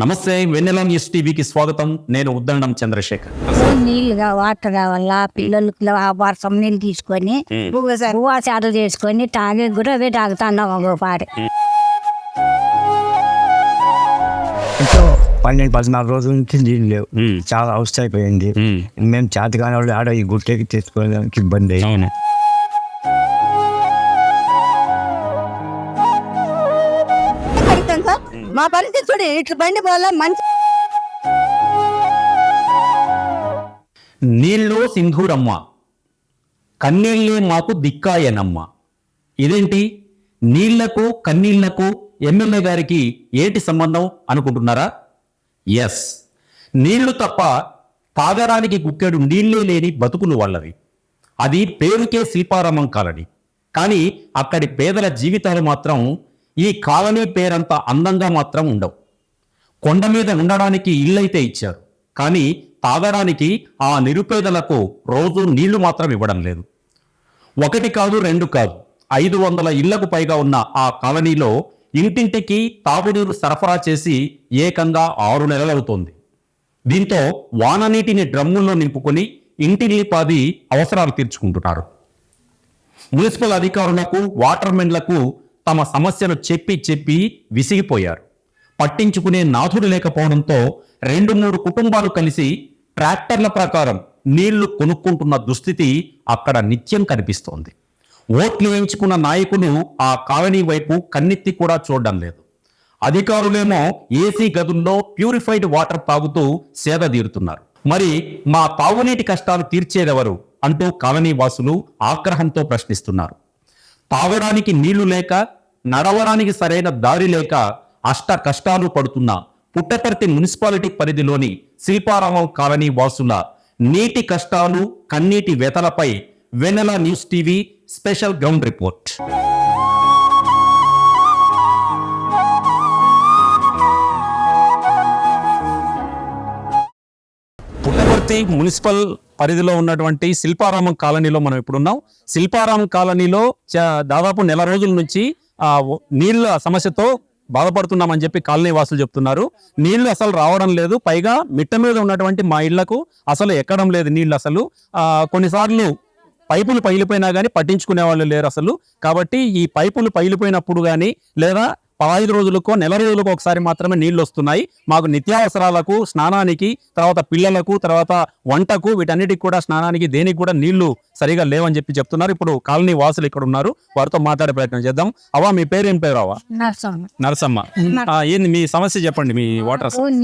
నమస్తే, వెన్నెల న్యూస్ టీవీకి స్వాగతం. నేను ఉద్దండం చంద్రశేఖర్. నీళ్ళుగా వాటర్ కావాలా పిల్లలకి వర్షం నీళ్ళు తీసుకొని చాటలు చేసుకొని తాగే కూడా అవే తాగుతున్నాం ఒక పారి. ఇంట్లో 12-14 రోజుల నుంచి నీళ్ళు లేవు. చాలా అవస్థ అయిపోయింది. మేము చేతగానే వాళ్ళు ఆడ ఈ గుట్టెకి తెచ్చుకోవడానికి ఇబ్బంది. అవును, మా పరిస్థితి చూడు, ఇట్లా బండి పోవాల మంచి నీళ్ళు సింధూరమ్మ, కన్నీళ్ళే మాకు దిక్కాయనమ్మ. ఇదేంటి, నీళ్లకు కన్నీళ్లకు ఎమ్మెల్యే గారికి ఏంటి సంబంధం అనుకుంటున్నారా? ఎస్, నీళ్లు తప్ప తాగడానికి గుక్కెడు నీళ్లే లేని బతుకులు వాళ్ళవి. అది పేరుకే శిల్పారామం కాలనీ, కానీ అక్కడి పేదల జీవితాలు మాత్రం ఈ కాలనీ పేరంత అందంగా మాత్రం ఉండవు. కొండ మీద ఉండడానికి ఇళ్ళైతే ఇచ్చారు, కానీ తాగడానికి ఆ నిరుపేదలకు రోజు నీళ్లు మాత్రం ఇవ్వడం లేదు. ఒకటి కాదు, రెండు కాదు, 500 ఇళ్లకు పైగా ఉన్న ఆ కాలనీలో ఇంటింటికి తాగునీరు సరఫరా చేసి ఏకంగా 6 నెలలవుతోంది. దీంతో వాననీటిని డ్రమ్ముల్లో నింపుకొని ఇంటిల్లిపాది అవసరాలు తీర్చుకుంటున్నారు. మున్సిపల్ అధికారులకు, వాటర్మెన్లకు తమ సమస్యను చెప్పి విసిగిపోయారు. పట్టించుకునే నాథుడు లేకపోవడంతో 2-3 కుటుంబాలు కలిసి ట్రాక్టర్ల ప్రకారం నీళ్లు కొనుక్కుంటున్న దుస్థితి అక్కడ నిత్యం కనిపిస్తోంది. ఓట్లు వేయించుకున్న నాయకులు ఆ కాలనీ వైపు కన్నెత్తి కూడా చూడడం లేదు. అధికారులేమో ఏసీ గదుల్లో ప్యూరిఫైడ్ వాటర్ తాగుతూ సేద తీరుతున్నారు. మరి మా తాగునీటి కష్టాలు తీర్చేదెవరు అంటూ కాలనీ వాసులు ఆగ్రహంతో ప్రశ్నిస్తున్నారు. తాగడానికి నీళ్లు లేక, నడవడానికి సరైన దారి లేక అష్ట కష్టాలు పడుతున్న పుట్టపర్తి మున్సిపాలిటీ పరిధిలోని శిల్పారామం కాలనీ వాసుల నీటి కష్టాలు, కన్నీటి వ్యతలపై Vennela news TV special ground report. Puttaparthi municipal పరిధిలో ఉన్నటువంటి శిల్పారామం కాలనీలో మనం ఇప్పుడున్నాం. శిల్పారామం కాలనీలో దాదాపు నెల రోజుల నుంచి నీళ్ళ సమస్యతో బాధపడుతున్నామని చెప్పి కాలనీ వాసులు చెప్తున్నారు. నీళ్లు అసలు రావడం లేదు, పైగా మిట్ట మీద ఉన్నటువంటి మా ఇళ్లకు అసలు ఎక్కడం లేదు నీళ్లు. అసలు కొన్నిసార్లు పైపులు పగిలిపోయినా కానీ పట్టించుకునే వాళ్ళు లేరు అసలు. కాబట్టి ఈ పైపులు పగిలిపోయినప్పుడు కానీ లేదా 15 రోజులకో నెల రోజులకు ఒకసారి మాత్రమే నీళ్లు వస్తున్నాయి. మాకు నిత్యావసరాలకు, స్నానానికి, తర్వాత పిల్లలకు, తర్వాత వంటకు, వీటన్నిటికి కూడా స్నానానికి దేనికి కూడా నీళ్లు సరిగా లేవని చెప్పి చెప్తున్నారు. ఇప్పుడు కాలనీ వాసులు ఇక్కడ ఉన్నారు, వారితో మాట్లాడే ప్రయత్నం చేద్దాం. అవా, మీ పేరు ఏం పేరు? అవా నరసమ్మ. ఏంది మీ సమస్య చెప్పండి. మీ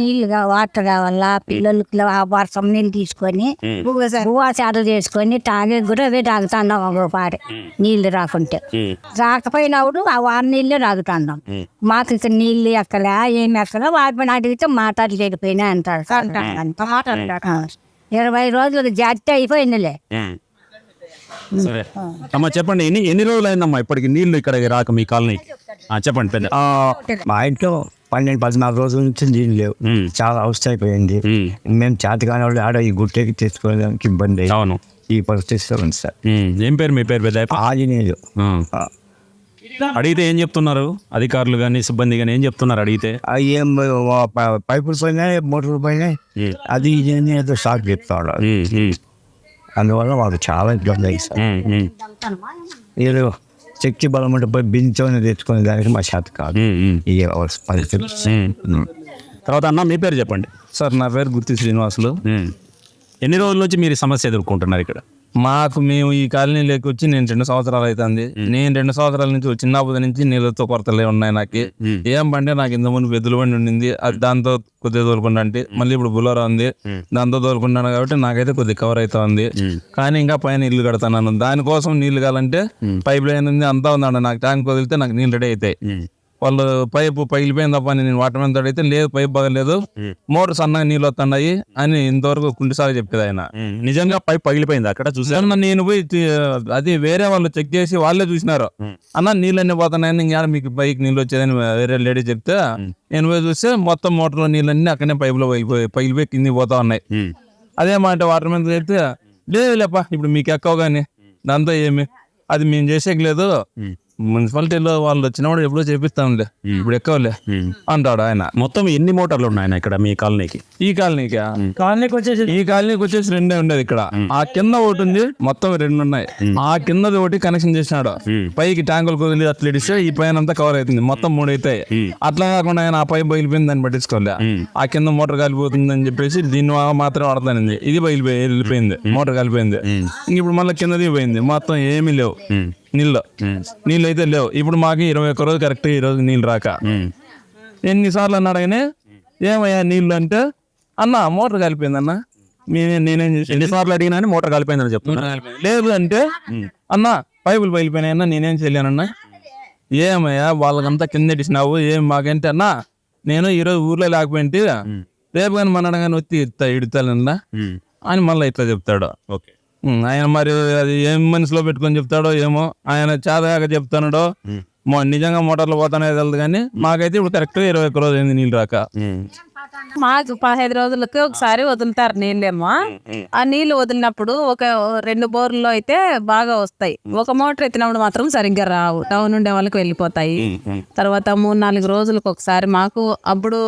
నీళ్ళుగా వాటర్ కావాలా పిల్లలకి వర్షం నీళ్ళు తీసుకొని చాటలు చేసుకొని తాగే కూడా అవే తాగుతున్నాం ఒక పారి. నీళ్లు రాకుంటే రాకపోయినప్పుడు ఆ వారి నీళ్ళే తాగుతున్నాం. మాకు ఇక్కడ నీళ్ళు ఎక్కలే, ఏమి ఎక్కలే. వాటి అడిగితే మాటలు చెడిపోయినాయి అంటారు. 20 రోజులకు జాతి అయిపోయిందిలే. సరే అమ్మా, చెప్పండి, ఎన్ని రోజులు అయిందమ్మా ఇప్పటికి నీళ్లు ఇక్కడ రాక మీ కాలనీకి? చెప్పండి. పెద్ద మా ఇంట్లో 12-14 రోజుల నుంచి నీళ్ళు లేవు. చాలా అవస్థ అయిపోయింది. మేము చేతగానే వాళ్ళు ఆడ ఈ గుట్టెకి తెచ్చుకోవడానికి ఇబ్బంది. అవును, ఈ పరిస్థితిలో ఉంది సార్. ఏం పేరు మీ పేరు? పెద్ద ఆంజనేయులు. అడిగితే ఏం చెప్తున్నారు అధికారులు కానీ సిబ్బంది కానీ? ఏం చెప్తున్నారు అడిగితే? ఏం పైపులు పోయినాయి, మోటార్లు పోయినాయి, అది ఇది ఏదో షాక్ చెప్తాడు. అందువల్ల మాకు చాలా ఇబ్బంది అయ్యి సార్. ఏదో శక్తి బలం అంటే పోయి బిందుతోనే తెచ్చుకునే దానికి మా చేత కాదు ఈ పరిస్థితి. తర్వాత అన్న, మీ పేరు చెప్పండి. సార్, నా పేరు గుత్తి శ్రీనివాసులు. ఎన్ని రోజుల నుంచి మీరు సమస్య ఎదుర్కొంటున్నారు ఇక్కడ? మేము ఈ కాలనీలోకి వచ్చి నేను 2 సంవత్సరాలు అవుతుంది. నేను 2 సంవత్సరాల నుంచి చిన్నప్పటి నుంచి నీళ్ళతో కొరతలే ఉన్నాయి. నాకు ఏం బండి, నాకు ఇంత ముందు పెద్దల బండి ఉండింది, అది దాంతో కొద్దిగా తోలుకుండా అంటే మళ్ళీ ఇప్పుడు బులోరా ఉంది, దాంతో తోలుకున్నాను కాబట్టి నాకైతే కొద్దిగా కవర్ అవుతా ఉంది. కానీ ఇంకా పైన ఇల్లు కడతాను, దానికోసం నీళ్లు కావాలంటే పైప్ లైన్ ఉంది, అంతా ఉందండి. నాకు ట్యాంక్ వదిలితే నాకు నీళ్ళు రెడీ అవుతాయి. వాళ్ళు పైపు పగిలిపోయింది తప్ప నేను వాటర్ మీద అయితే లేదు, పైపు పగలేదు, మోటార్ సన్నగా నీళ్ళు వస్తున్నాయి అని ఇంతవరకు కుంటిసారి చెప్పేది ఆయన. నిజంగా పైప్ పగిలిపోయింది అక్కడ చూసాను నేను పోయి, అది వేరే వాళ్ళు చెక్ చేసి వాళ్ళే చూసినారు. అన్న నీళ్ళన్నీ పోతున్నాయని, ఇంకా మీకు పైకి నీళ్ళు వచ్చేదని వేరే లేడీ చెప్తే నేను పోయి చూస్తే మొత్తం మోటార్లో నీళ్ళన్నీ అక్కడనే పైపులో పగిలిపోయి కిందికి పోతా ఉన్నాయి. అదే మాట వాటర్ మీద చెప్తే లేదు లేప ఇప్పుడు మీకు ఎక్కవ కానీ దాంతో ఏమి అది మేము చేసేకి లేదు, మున్సిపాలిటీలో వాళ్ళు వచ్చినప్పుడు ఎప్పుడో చేపిస్తాంలే, ఇప్పుడు ఎక్కువలే అంటాడు ఆయన. మొత్తం ఎన్ని మోటార్లు ఉన్నాయి ఇక్కడ మీ కాలనీకి? ఈ కాలనీకి ఈ కాలనీకి వచ్చేసి 2 ఉండేది ఇక్కడ. ఆ కింద ఒకటి ఉంది, మొత్తం 2 ఉన్నాయి. ఆ కిందది ఒకటి కనెక్షన్ చేసినాడు, పైకి ట్యాంకులు కుదిలి అట్లా ఇడిస్తే ఈ పైన అంతా కవర్ అవుతుంది, మొత్తం 3 అవుతాయి. అట్లా కాకుండా ఆయన ఆ పైపు బయలుపోయింది, దాన్ని పట్టించుకోలే. ఆ కింద మోటార్ కాలిపోతుంది అని చెప్పేసి దీన్ని మాత్రం వాడతానండి. ఇది వెళ్ళిపోయింది, మోటార్ కాలిపోయింది. ఇప్పుడు మళ్ళీ కిందది పోయింది, మొత్తం ఏమీ లేవు. నీళ్ళు అయితే లేవు. ఇప్పుడు మాకు 21 రోజు కరెక్ట్, ఈ రోజు నీళ్ళు రాక ఎన్నిసార్లు అన్నాడు ఆయన, ఏమయ్యా నీళ్ళు అంటే, అన్న మోటార్ కాలిపోయింది అన్న. నేనేం చేసి ఎన్నిసార్లు అడిగినా మోటార్ కాలిపోయిందని చెప్తున్నా. లేదు అంటే, అన్న పైపులు పగిలిపోయినాయి అన్న, నేనేం చేయలేనన్నా. ఏమయ్యా వాళ్ళకంతా కింద ఇచ్చినావు, ఏం మాకంటే అన్న, నేను ఈరోజు ఊర్లో లేకపోయింటే రేపు కానీ మన కానీ వచ్చి ఇడతానన్నా అని మళ్ళీ ఇట్లా చెప్తాడు. ఓకే, ఆయన మరి అది ఏం మనసులో పెట్టుకొని చెప్తాడో ఏమో, ఆయన చాదాగా చెప్తాడో. నిజంగా మోటార్లు పోతానే తెలియదు కానీ మాకైతే ఇప్పుడు కరెక్ట్ 21 రోజు అయింది నీళ్ళు రాక. మాకు 15 రోజులకి ఒకసారి వదులుతారు నీళ్ళేమో. ఆ నీళ్లు వదిలినప్పుడు ఒక 2 బోర్లలో అయితే బాగా వస్తాయి, ఒక మోటార్ ఎత్తినప్పుడు మాత్రం సరిగ్గా రావు, టౌన్ ఉండే వాళ్ళకి వెళ్ళిపోతాయి. తర్వాత 3-4 రోజులకు ఒకసారి మాకు అప్పుడు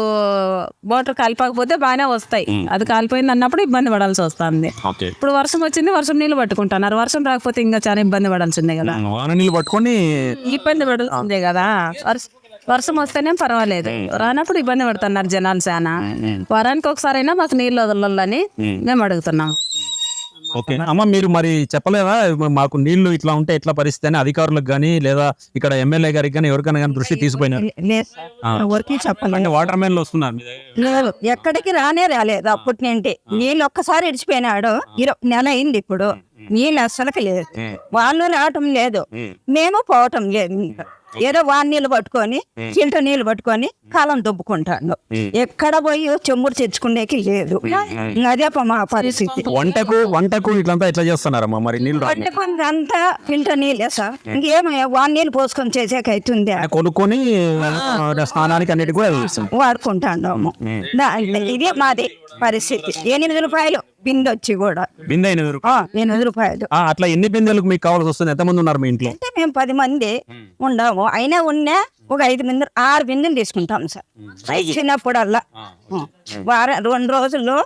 మోటార్ కాలిపోకపోతే బాగానే వస్తాయి, అది కాలిపోయింది అన్నప్పుడు ఇబ్బంది పడాల్సి వస్తుంది. ఇప్పుడు వర్షం వచ్చింది, వర్షం నీళ్ళు పట్టుకుంటున్నారు, వర్షం రాకపోతే ఇంకా చాలా ఇబ్బంది పడాల్సిందే కదా. వాన నీళ్ళు పట్టుకొని ఇబ్బంది పడాల్సిందే కదా. వర్షం వస్తేనే పర్వాలేదు, రానప్పుడు ఇబ్బంది పడుతున్నారు జనాలు చాలా. వారానికి ఒకసారైనా మాకు నీళ్ళు వదలాలని మేము అడుగుతున్నాం. ఓకే అమ్మ, మీరు మరి చెప్పలేదా మాకు నీళ్లు ఇట్లా ఉంటే ఎట్లా పరిస్థితి అని అధికారులకు కానీ లేదా ఇక్కడ ఎమ్మెల్యే గారికి కానీ ఎవరికైనా కానీ దృష్టి తీసుకుపోయినారు? లేదు సార్, ఎవరికి చెప్పలేదు. అంటే వాటర్ మ్యాన్లు వస్తున్నారు మీ దగ్గర? లేదు, ఎక్కడికి రాలేదు అప్పటి నుండి. నీళ్ళు ఒక్కసారి ఇడిచిపోయినాడు, నెల అయింది. ఇప్పుడు నీళ్ళు అస్సలకి లేదు, వాళ్ళు రావటం లేదు, మేము పోవటం లేదు. ఏదో వాన్ నీళ్ళు పట్టుకొని ఫిల్టర్ నీళ్ళు పట్టుకొని కాలం దుబ్బుకుంటాను. ఎక్కడ పోయి చెమ్ముడు తెచ్చుకునేకి లేదు. అదే మా పరిస్థితి. వంటకు ఇట్లంతా ఎట్లా చేస్తున్నారమ్మా మరి నీళ్ళు? పట్టుకుంది అంతా ఫిల్టర్ నీళ్ళే సార్, ఇంకేమయ్యా వాన్ నీళ్ళు పోసుకొని చేసేకైతుంది. కొనుక్కొని స్నానానికి అన్నిటి కూడా వాడుకుంటాము. ఇదే మాది పరిస్థితి. 8 రూపాయలు బిందె వచ్చి కూడా. బిందె 8 రూపాయలు? 8 రూపాయలు. అట్లా ఎన్ని బిందెలకు మీకు కావాల్సి వస్తుంది? ఎంతమంది ఉన్నారు మీ ఇంట్లో? అంటే మేము 10 మంది ఉండము, అయినా ఉన్నా ఒక 5 బిందెలు 6 బిందెలు తీసుకుంటాం సార్ చిన్నప్పుడల్లా. 2 రోజుల్లో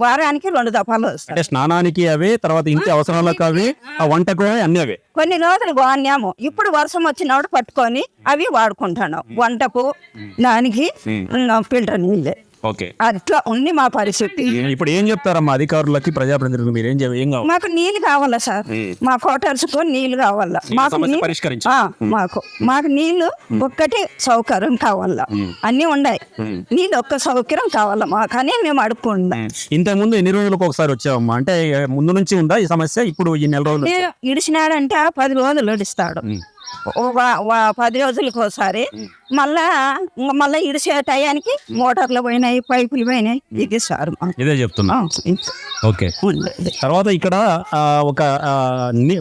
వారానికి 2 దఫాలు వస్తాయి. అంటే స్నానానికి అవే, తర్వాత ఇంటి అవసరాలకు అవి, ఆ వంటకు అన్ని అవే. కొన్ని రోజులు వాడినాము, ఇప్పుడు వర్షం వచ్చినప్పుడు పట్టుకొని అవి వాడుకుంటాను. వంటకు దానికి ఫిల్టర్ నీళ్ళే. ఓకే, అట్లా ఉంది మా పరిస్థితి. ఇప్పుడు ఏం చెప్తారమ్మా అధికారులకి, ప్రజాప్రతినిధులకు? మీరు ఏం కావాలి? మాకు నీళ్ళు కావాలా సార్, మా క్వార్టర్స్ కు నీళ్ళు కావాలా. మాకు నీళ్లు ఒక్కటి సౌకర్యం కావాలా, అన్ని ఉన్నాయి. నీళ్ళు ఒక్క సౌకర్యం కావాలా మాకని మేము అడుక్కుంటాం. ఇంతకు ముందు ఎన్ని రోజులకు ఒకసారి వచ్చావమ్మా? అంటే ముందు నుంచి ఉందా ఈ సమస్య? ఇప్పుడు ఈ నెల రోజులు ఇడిచినాడంటే 10 రోజులు ఇడిస్తాడు, 10 రోజులకు ఒకసారి. మళ్ళా ఇడిచే టయానికి మోటార్లు పోయినాయి, పైపులు పోయినాయి. ఇది సార్ ఇదే చెప్తున్నా. ఓకే, తర్వాత ఇక్కడ ఒక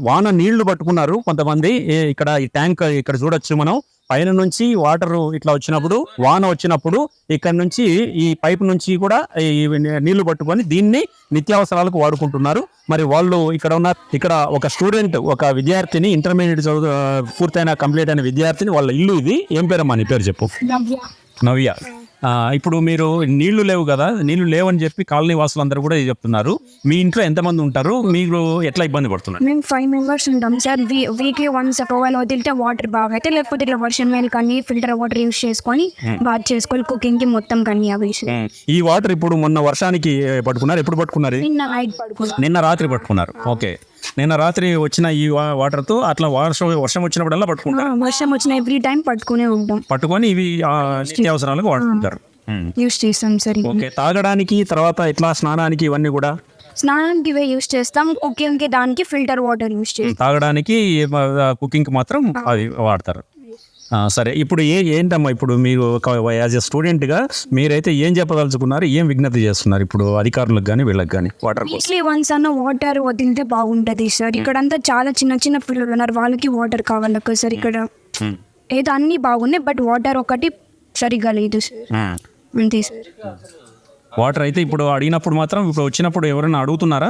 వాన నీళ్లు పట్టుకున్నారు కొంతమంది. ఇక్కడ ఈ ట్యాంక్ ఇక్కడ చూడొచ్చు మనం, పైన నుంచి వాటర్ ఇట్లా వచ్చినప్పుడు, వాన వచ్చినప్పుడు ఇక్కడ నుంచి ఈ పైప్ నుంచి కూడా ఈ నీళ్లు పట్టుకొని దీన్ని నిత్యావసరాలకు వాడుకుంటున్నారు. మరి వాళ్ళు ఇక్కడ ఒక స్టూడెంట్, ఒక విద్యార్థిని, ఇంటర్మీడియట్ చదువు పూర్తయిన కంప్లీట్ అయిన విద్యార్థిని, వాళ్ళ ఇల్లు ఇది. ఏం పేరమ్మా నీ పేరు చెప్పు? నవ్య. ఇప్పుడు మీరు నీళ్లు లేవు కదా, నీళ్లు లేవని చెప్పి కాలనీ వాసులందరూ కూడా చెప్తున్నారు. మీ ఇంట్లో ఎంతమంది ఉంటారు, మీరు ఎట్లా ఇబ్బంది పడుతున్నారు? మేము 5 మెంబర్స్ ఉంటాం సార్. వీక్లీ వన్స్ ఒకవేళ వదిలితే వాటర్ బాగా అయితే, లేకపోతే ఇట్లా వర్షం వేలు కానీ ఫిల్టర్ వాటర్ యూస్ చేసుకొని బాత్ చేసుకొని కుకింగ్ కి మొత్తం కానీ అవి. ఈ వాటర్ ఇప్పుడు మొన్న వర్షానికి పట్టుకున్నారు, ఎప్పుడు పట్టుకున్నారు? నిన్న నైట్ పడుకున్నాం. నిన్న రాత్రి పట్టుకున్నారు. ఓకే, నిన్న రాత్రి వచ్చిన ఈ వాటర్ తో అట్లా వర్షం వచ్చినప్పుడల్లా పట్టుకుంటారు? వర్షం వచ్చిన ఎవ్రీ టైం పట్టుకునే ఉంటాం, పట్టుకొని ఇవి నిత్యావసరాలకు వాడుకుంటారు, యూస్ చేస్తాం సార్. ఓకే, తాగడానికి తర్వాత ఇట్లా స్నానానికి ఇవన్నీ కూడా? స్నానానికి ఇవే యూస్ చేస్తాం, కుకింగ్ కి దానికి ఫిల్టర్ వాటర్ యూస్ చేస్తాం. తాగడానికి, కుకింగ్ కి మాత్రం అవి వాడతారు. సరే, ఇప్పుడు ఏంటమ్మా ఇప్పుడు మీరు యాజ్ ఎ స్టూడెంట్ గా మీరైతే ఏం చెప్పదలుచుకున్నారు, ఏం విజ్ఞప్తి చేస్తున్నారు ఇప్పుడు అధికారులకు కానీ వీళ్ళకి కానీ? వీక్లీ వన్స్ అన్న వాటర్ వదిలితే బాగుంటది సార్. ఇక్కడంతా చాలా చిన్న చిన్న పిల్లలు ఉన్నారు, వాళ్ళకి వాటర్ కావాలి కదా సార్. ఇక్కడ ఏదో అన్ని బాగున్నాయి, బట్ వాటర్ ఒకటి సరిగా లేదు సార్, అంతే సార్. వాటర్ అయితే ఇప్పుడు అడిగినప్పుడు మాత్రం ఇప్పుడు వచ్చినప్పుడు ఎవరైనా అడుగుతున్నారా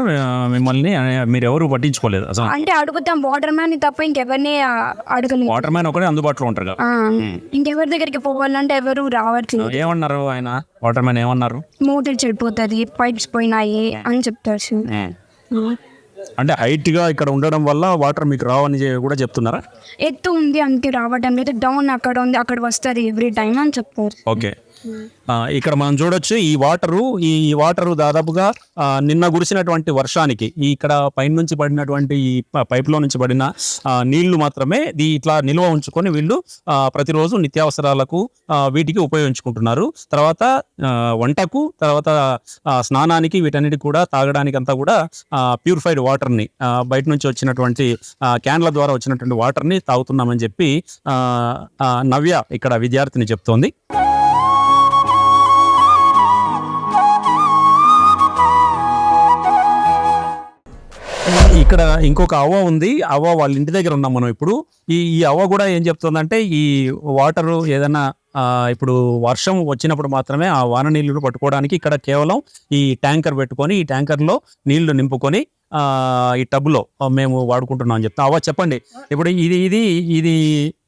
మిమ్మల్ని? మీరు ఎవరు పట్టించుకోలేదు అసలు? అంటే అడుగుతాం వాటర్ మ్యాన్ తప్ప ఇంకెవరిని అడగలేదు. వాటర్ మ్యాన్ ఒకటే అందుబాటులో ఉంటారు కదా. ఇంకెవరి దగ్గరికి పోవాలంటే ఎవరు రావట్లేదు. ఏమన్నారు ఆయన వాటర్ మ్యాన్ ఏమన్నారు? మోటార్ చెడిపోతుంది, పైప్స్ పోయినాయి అని చెప్తారు సార్. అంటే హైట్ గా ఇక్కడ ఉండడం వల్ల వాటర్ మీకు రావని కూడా చెప్తున్నారా? ఎత్తు ఉంది అందుకే రావటం లేదు, డౌన్ అక్కడ ఉంది అక్కడ వస్తుంది ఎవ్రీ టైం అని చెప్తారు. ఓకే. ఇక్కడ మనం చూడొచ్చు ఈ వాటరు దాదాపుగా నిన్న కురిసినటువంటి వర్షానికి ఇక్కడ పైన నుంచి పడినటువంటి ఈ పైప్ లో నుంచి పడిన నీళ్లు మాత్రమే ఇట్లా నిల్వ ఉంచుకొని వీళ్ళు ప్రతిరోజు నిత్యావసరాలకు వీటికి ఉపయోగించుకుంటున్నారు. తర్వాత వంటకు, తర్వాత స్నానానికి, వీటన్నిటికి కూడా తాగడానికి అంతా కూడా ప్యూరిఫైడ్ వాటర్ ని బయట నుంచి వచ్చినటువంటి క్యాన్ల ద్వారా వచ్చినటువంటి వాటర్ ని తాగుతున్నామని చెప్పి నవ్య ఇక్కడ విద్యార్థిని చెప్తోంది. ఇక్కడ ఇంకొక అవ్వ ఉంది. అవ్వ వాళ్ళ ఇంటి దగ్గర ఉన్నాం మనం ఇప్పుడు. ఈ అవ్వ కూడా ఏం చెప్తుందంటే ఈ వాటరు ఏదైనా ఇప్పుడు వర్షం వచ్చినప్పుడు మాత్రమే ఆ వాన నీళ్లు పట్టుకోవడానికి ఇక్కడ కేవలం ఈ ట్యాంకర్ పెట్టుకొని ఈ ట్యాంకర్లో నీళ్లు నింపుకొని ఈ టబ్లో మేము వాడుకుంటున్నాం అని చెప్తాం. అవ్వ చెప్పండి, ఇప్పుడు ఇది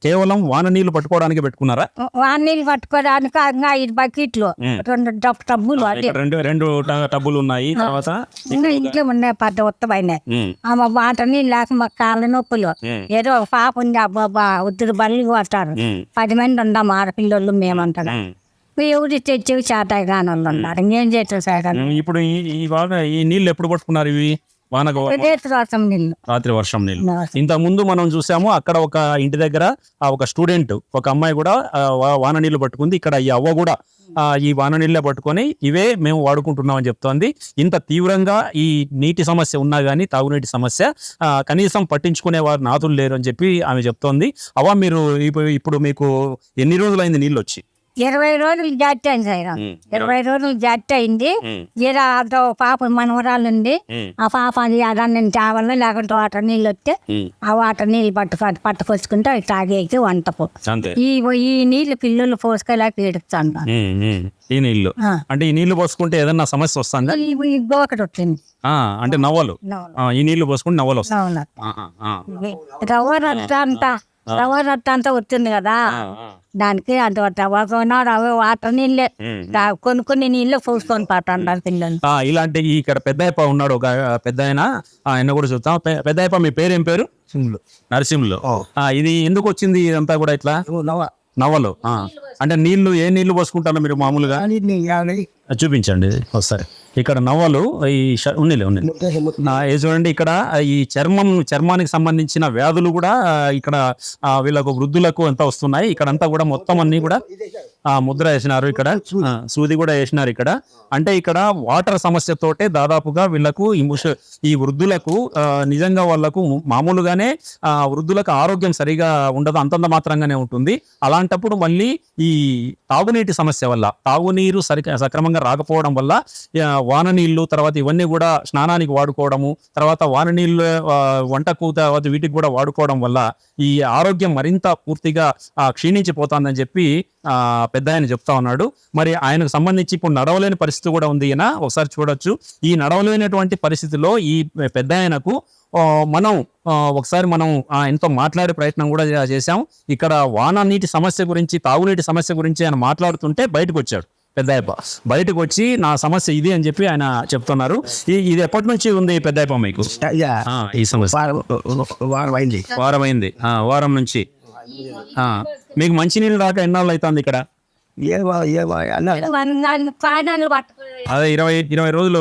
కేవలం వాన నీళ్లు పట్టుకోవడానికి పెట్టుకున్నారా? వాన నీళ్ళు పట్టుకోవడానికి 5 బకెట్లు, 2 టబ్బులు, రెండు టబ్బులు ఉన్నాయి. తర్వాత ఇంట్లో ఉన్నాయి పెద్ద ఉత్తమైన వాటర్ నీళ్ళు లేక మాకు కాళ్ళ నొప్పులు. ఏదో ఒక పాప ఉంది, అబ్బాబా ఉద్దురు బల్లి కొట్టారు. 10 మంది ఉన్నాం ఆడపిల్లలు మేమంటారు. ఎవరు తెచ్చి చేతాయి కాని వాళ్ళు ఉన్నారు. ఇంకేం చేస్తారు సార్? ఇప్పుడు ఈ నీళ్ళు ఎప్పుడు పట్టుకున్నారు? ఇవి రాత్రి వర్షం నీళ్ళు. ఇంత ముందు మనం చూసాము అక్కడ ఒక ఇంటి దగ్గర ఒక స్టూడెంట్, ఒక అమ్మాయి కూడా వాన నీళ్లు పట్టుకుంది. ఇక్కడ ఈ అవ్వ కూడా ఈ వాన నీళ్ళే పట్టుకొని ఇవే మేము వాడుకుంటున్నాం అని చెప్తోంది. ఇంత తీవ్రంగా ఈ నీటి సమస్య ఉన్నా గానీ తాగునీటి సమస్య కనీసం పట్టించుకునే వారు నాతులు లేరు అని చెప్పి ఆమె చెప్తోంది. అవ్వ మీరు ఇప్పుడు మీకు ఎన్ని రోజులైంది నీళ్ళు వచ్చి? 20 రోజులు జాతి అయింది సార్. 20 రోజులు జాతి అయింది. ఏదో పాప మనవరాలు ఉంది. ఆ పాప అది అదన్నీ తేవాలి, లేకుంటే వాటర్ నీళ్ళు వస్తే ఆ వాటర్ నీళ్ళు పట్టుకొచ్చుకుంటే అవి తాగేకి వంటపు. ఈ నీళ్ళు పిల్లలు పోసుకోలేక ఏడుస్తాను. ఈ నీళ్లు అంటే ఈ నీళ్లు పోసుకుంటే ఏదన్నా సమస్య వస్తుందా? ఒకటి వచ్చింది అంటే నవ్వలు. ఈ నీళ్లు పోసుకుంటే నవ్వలు వస్తాయి. రవ్వ రొట్ట అంతా వచ్చింది కదా, దానికి అంత రవ్వ వాటర్ నీళ్ళే కొనుక్కుని నీళ్ళు పోసుకొని పట్టంటారు పిల్లలు. ఇలాంటి ఇక్కడ పెద్దయ్యప్ప ఉన్నాడు, ఒక పెద్ద ఆయన కూడా చూస్తాం. పెద్దయ్యప్ప మీ పేరు ఏం పేరు? నరసింహులు. ఇది ఎందుకు వచ్చింది ఇదంతా కూడా ఇట్లా? నవ్వలు అంటే నీళ్లు ఏ నీళ్లు పోసుకుంటారో మీరు మామూలుగా? చూపించండి ఒకసారి. ఇక్కడ నవ్వలు ఉన్నిలే చూడండి. ఇక్కడ ఈ చర్మానికి సంబంధించిన వ్యాధులు కూడా ఇక్కడ వీళ్ళకు వృద్ధులకు ఎంత వస్తున్నాయి. ఇక్కడ అంతా కూడా మొత్తం అన్ని కూడా ముద్ర వేసినారు. ఇక్కడ సూది కూడా వేసినారు ఇక్కడ. అంటే ఇక్కడ వాటర్ సమస్యతోటే దాదాపుగా వీళ్ళకు ఈ వృద్ధులకు నిజంగా వాళ్ళకు మామూలుగానే వృద్ధులకు ఆరోగ్యం సరిగా ఉండదు, అంతంత మాత్రంగానే ఉంటుంది. అలాంటప్పుడు మళ్ళీ ఈ తాగునీటి సమస్య వల్ల, తాగునీరు సక్రమంగా రాకపోవడం వల్ల వాన నీళ్లు, తర్వాత ఇవన్నీ కూడా స్నానానికి వాడుకోవడము, తర్వాత వాన నీళ్లు వంటకు, తర్వాత వీటికి కూడా వాడుకోవడం వల్ల ఈ ఆరోగ్యం మరింత పూర్తిగా క్షీణించిపోతుందని చెప్పి పెద్ద ఆయన చెప్తా ఉన్నాడు. మరి ఆయనకు సంబంధించి ఇప్పుడు నడవలేని పరిస్థితి కూడా ఉంది. ఈయన ఒకసారి చూడొచ్చు. ఈ నడవలేనటువంటి పరిస్థితిలో ఈ పెద్ద ఆయనకు మనం ఒకసారి ఎంతో మాట్లాడే ప్రయత్నం కూడా చేశాం. ఇక్కడ వాన నీటి సమస్య గురించి, తాగునీటి సమస్య గురించి ఆయన మాట్లాడుతుంటే బయటకు వచ్చాడు పెద్దయ్యప్ప. బయటకు వచ్చి నా సమస్య ఇది అని చెప్పి ఆయన చెప్తున్నారు. ఇది ఎప్పటి నుంచి ఉంది పెద్దయ్యప్ప మీకు ఈ సమస్య? వారం నుంచి. మీకు మంచినీళ్ళు రాక ఎన్నాళ్ళు అవుతుంది ఇక్కడ? అదే 20 రోజులు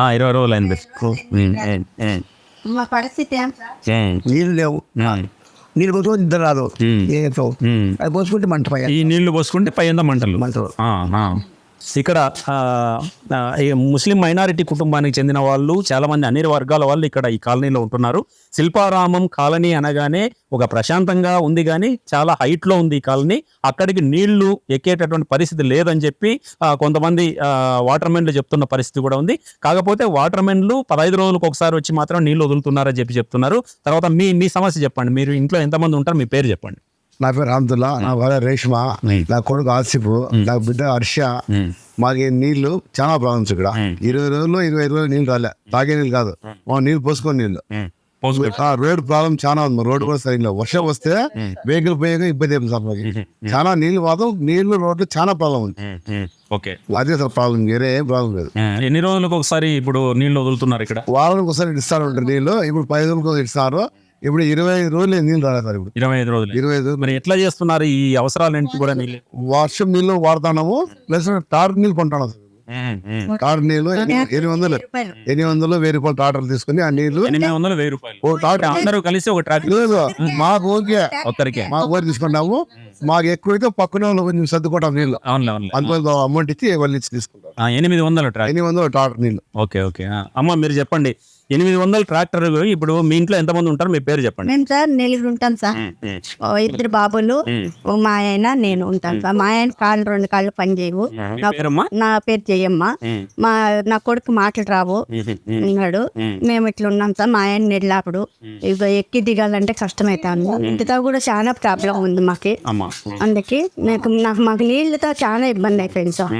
20 రోజులు అయింది. నీళ్ళు లేవు, నీళ్ళు పోసుకుంటే ఇద్దరు రాదు. అది పోసుకుంటే మంట పై, ఈ నీళ్లు పోసుకుంటే పై మంటలు. ఇక్కడ ముస్లిం మైనారిటీ కుటుంబానికి చెందిన వాళ్ళు చాలా మంది, అన్ని వర్గాల వాళ్ళు ఇక్కడ ఈ కాలనీలో ఉంటున్నారు. శిల్పారామం కాలనీ అనగానే ఒక ప్రశాంతంగా ఉంది, కానీ చాలా హైట్ లో ఉంది ఈ కాలనీ. అక్కడికి నీళ్లు ఎక్కేటటువంటి పరిస్థితి లేదని చెప్పి కొంతమంది వాటర్ మెన్లు చెప్తున్న పరిస్థితి కూడా ఉంది. కాకపోతే వాటర్ మెన్లు 15 రోజులకు ఒకసారి వచ్చి మాత్రం నీళ్లు వదులుతున్నారని చెప్తున్నారు. తర్వాత మీ సమస్య చెప్పండి. మీరు ఇంట్లో ఎంతమంది ఉంటారు? మీ పేరు చెప్పండి. నా పేరు హమ్దుల్లా, నా భార్య రేష్మా, నా కొడుకు ఆసిఫ్, నా బిడ్డ హర్ష. మాకు ఈ నీళ్లు చాలా ప్రాబ్లమ్స్ ఇక్కడ. 20 రోజులు 25 రోజులు నీళ్ళు రాలే, తాగే నీళ్ళు కాదు, మా నీళ్ళు పోసుకొని నీళ్ళు. రోడ్ ప్రాబ్లం చాలా ఉంది, రోడ్డు కూడా సరిగ్గా. వర్షం వస్తే వెహికల్ పోయాక ఇబ్బంది అవుతుంది సార్ మాకు. చాలా నీళ్ళు మాత్రం, నీళ్లు రోడ్లు చాలా ప్రాబ్లం ఉంది. ఓకే, అదే సార్ ప్రాబ్లం, వేరే ఏం ప్రాబ్లం లేదు. ఎన్ని రోజులకు ఒకసారి ఇప్పుడు నీళ్లు వదులుతున్నారు ఇక్కడ? వారానికి ఒకసారి ఇస్తారు ఉంటారు నీళ్ళు. ఇప్పుడు 10 రోజులకు ఇస్తారు. ఇప్పుడు 25 రోజులు నీళ్ళు రాలేదు సార్. ఇప్పుడు 25 రోజులు. 25 మరి ఎట్లా చేస్తున్నారు ఈ అవసరాలన్నింటి కూడా నీళ్ళు? వర్షం నీళ్ళు వాడుతున్నాము, ప్లస్ టార్ నీళ్ళు కొంటాను సార్. టార్ నీళ్ళు 800 1000 రూపాయలు టాటర్లు తీసుకుని ఆ నీళ్లు 800 1000 రూపాయలు ఓ టాటర్ అందరూ కలిసి ఒక ట్రాక్ మాకు ఓకే, ఒక్కరికే మాకు ఓకే తీసుకుంటాము. మాకు ఎక్కువైతే పక్కన వాళ్ళు కొంచెం సర్దుకుంటాం నీళ్ళు. అందులో అమౌంట్ ఇచ్చి వాళ్ళు ఇచ్చి తీసుకుంటాం. 800 ట్రాక్, 800 టాటర్ నీళ్ళు. Okay okay. అమ్మ మీరు చెప్పండి, 800 ట్రాక్టర్. ఇప్పుడు మీ ఇంట్లో ఎంతమంది ఉంటారు, మీ పేరు చెప్పండి. మేము సార్ నెల్లూరు ఉంటాం సార్. 2 బాబులు, మా ఆయన, నేను ఉంటాం సార్. మా ఆయన కాళ్ళు 2 కాళ్ళు పని చేయవు. నా పేరు చెయ్యమ్మ. నా కొడుకు మాటలు రావు ఉన్నాడు. మేము ఇట్లా ఉన్నాం సార్. మా ఆయన నెల్లాపుడు ఇక ఎక్కి దిగాలంటే కష్టమవుతాను. ఇంటితో కూడా చాలా ప్రాబ్లం ఉంది మాకు. అందుకే మాకు నీళ్ళతో చాలా ఇబ్బంది అయిపోయింది సార్.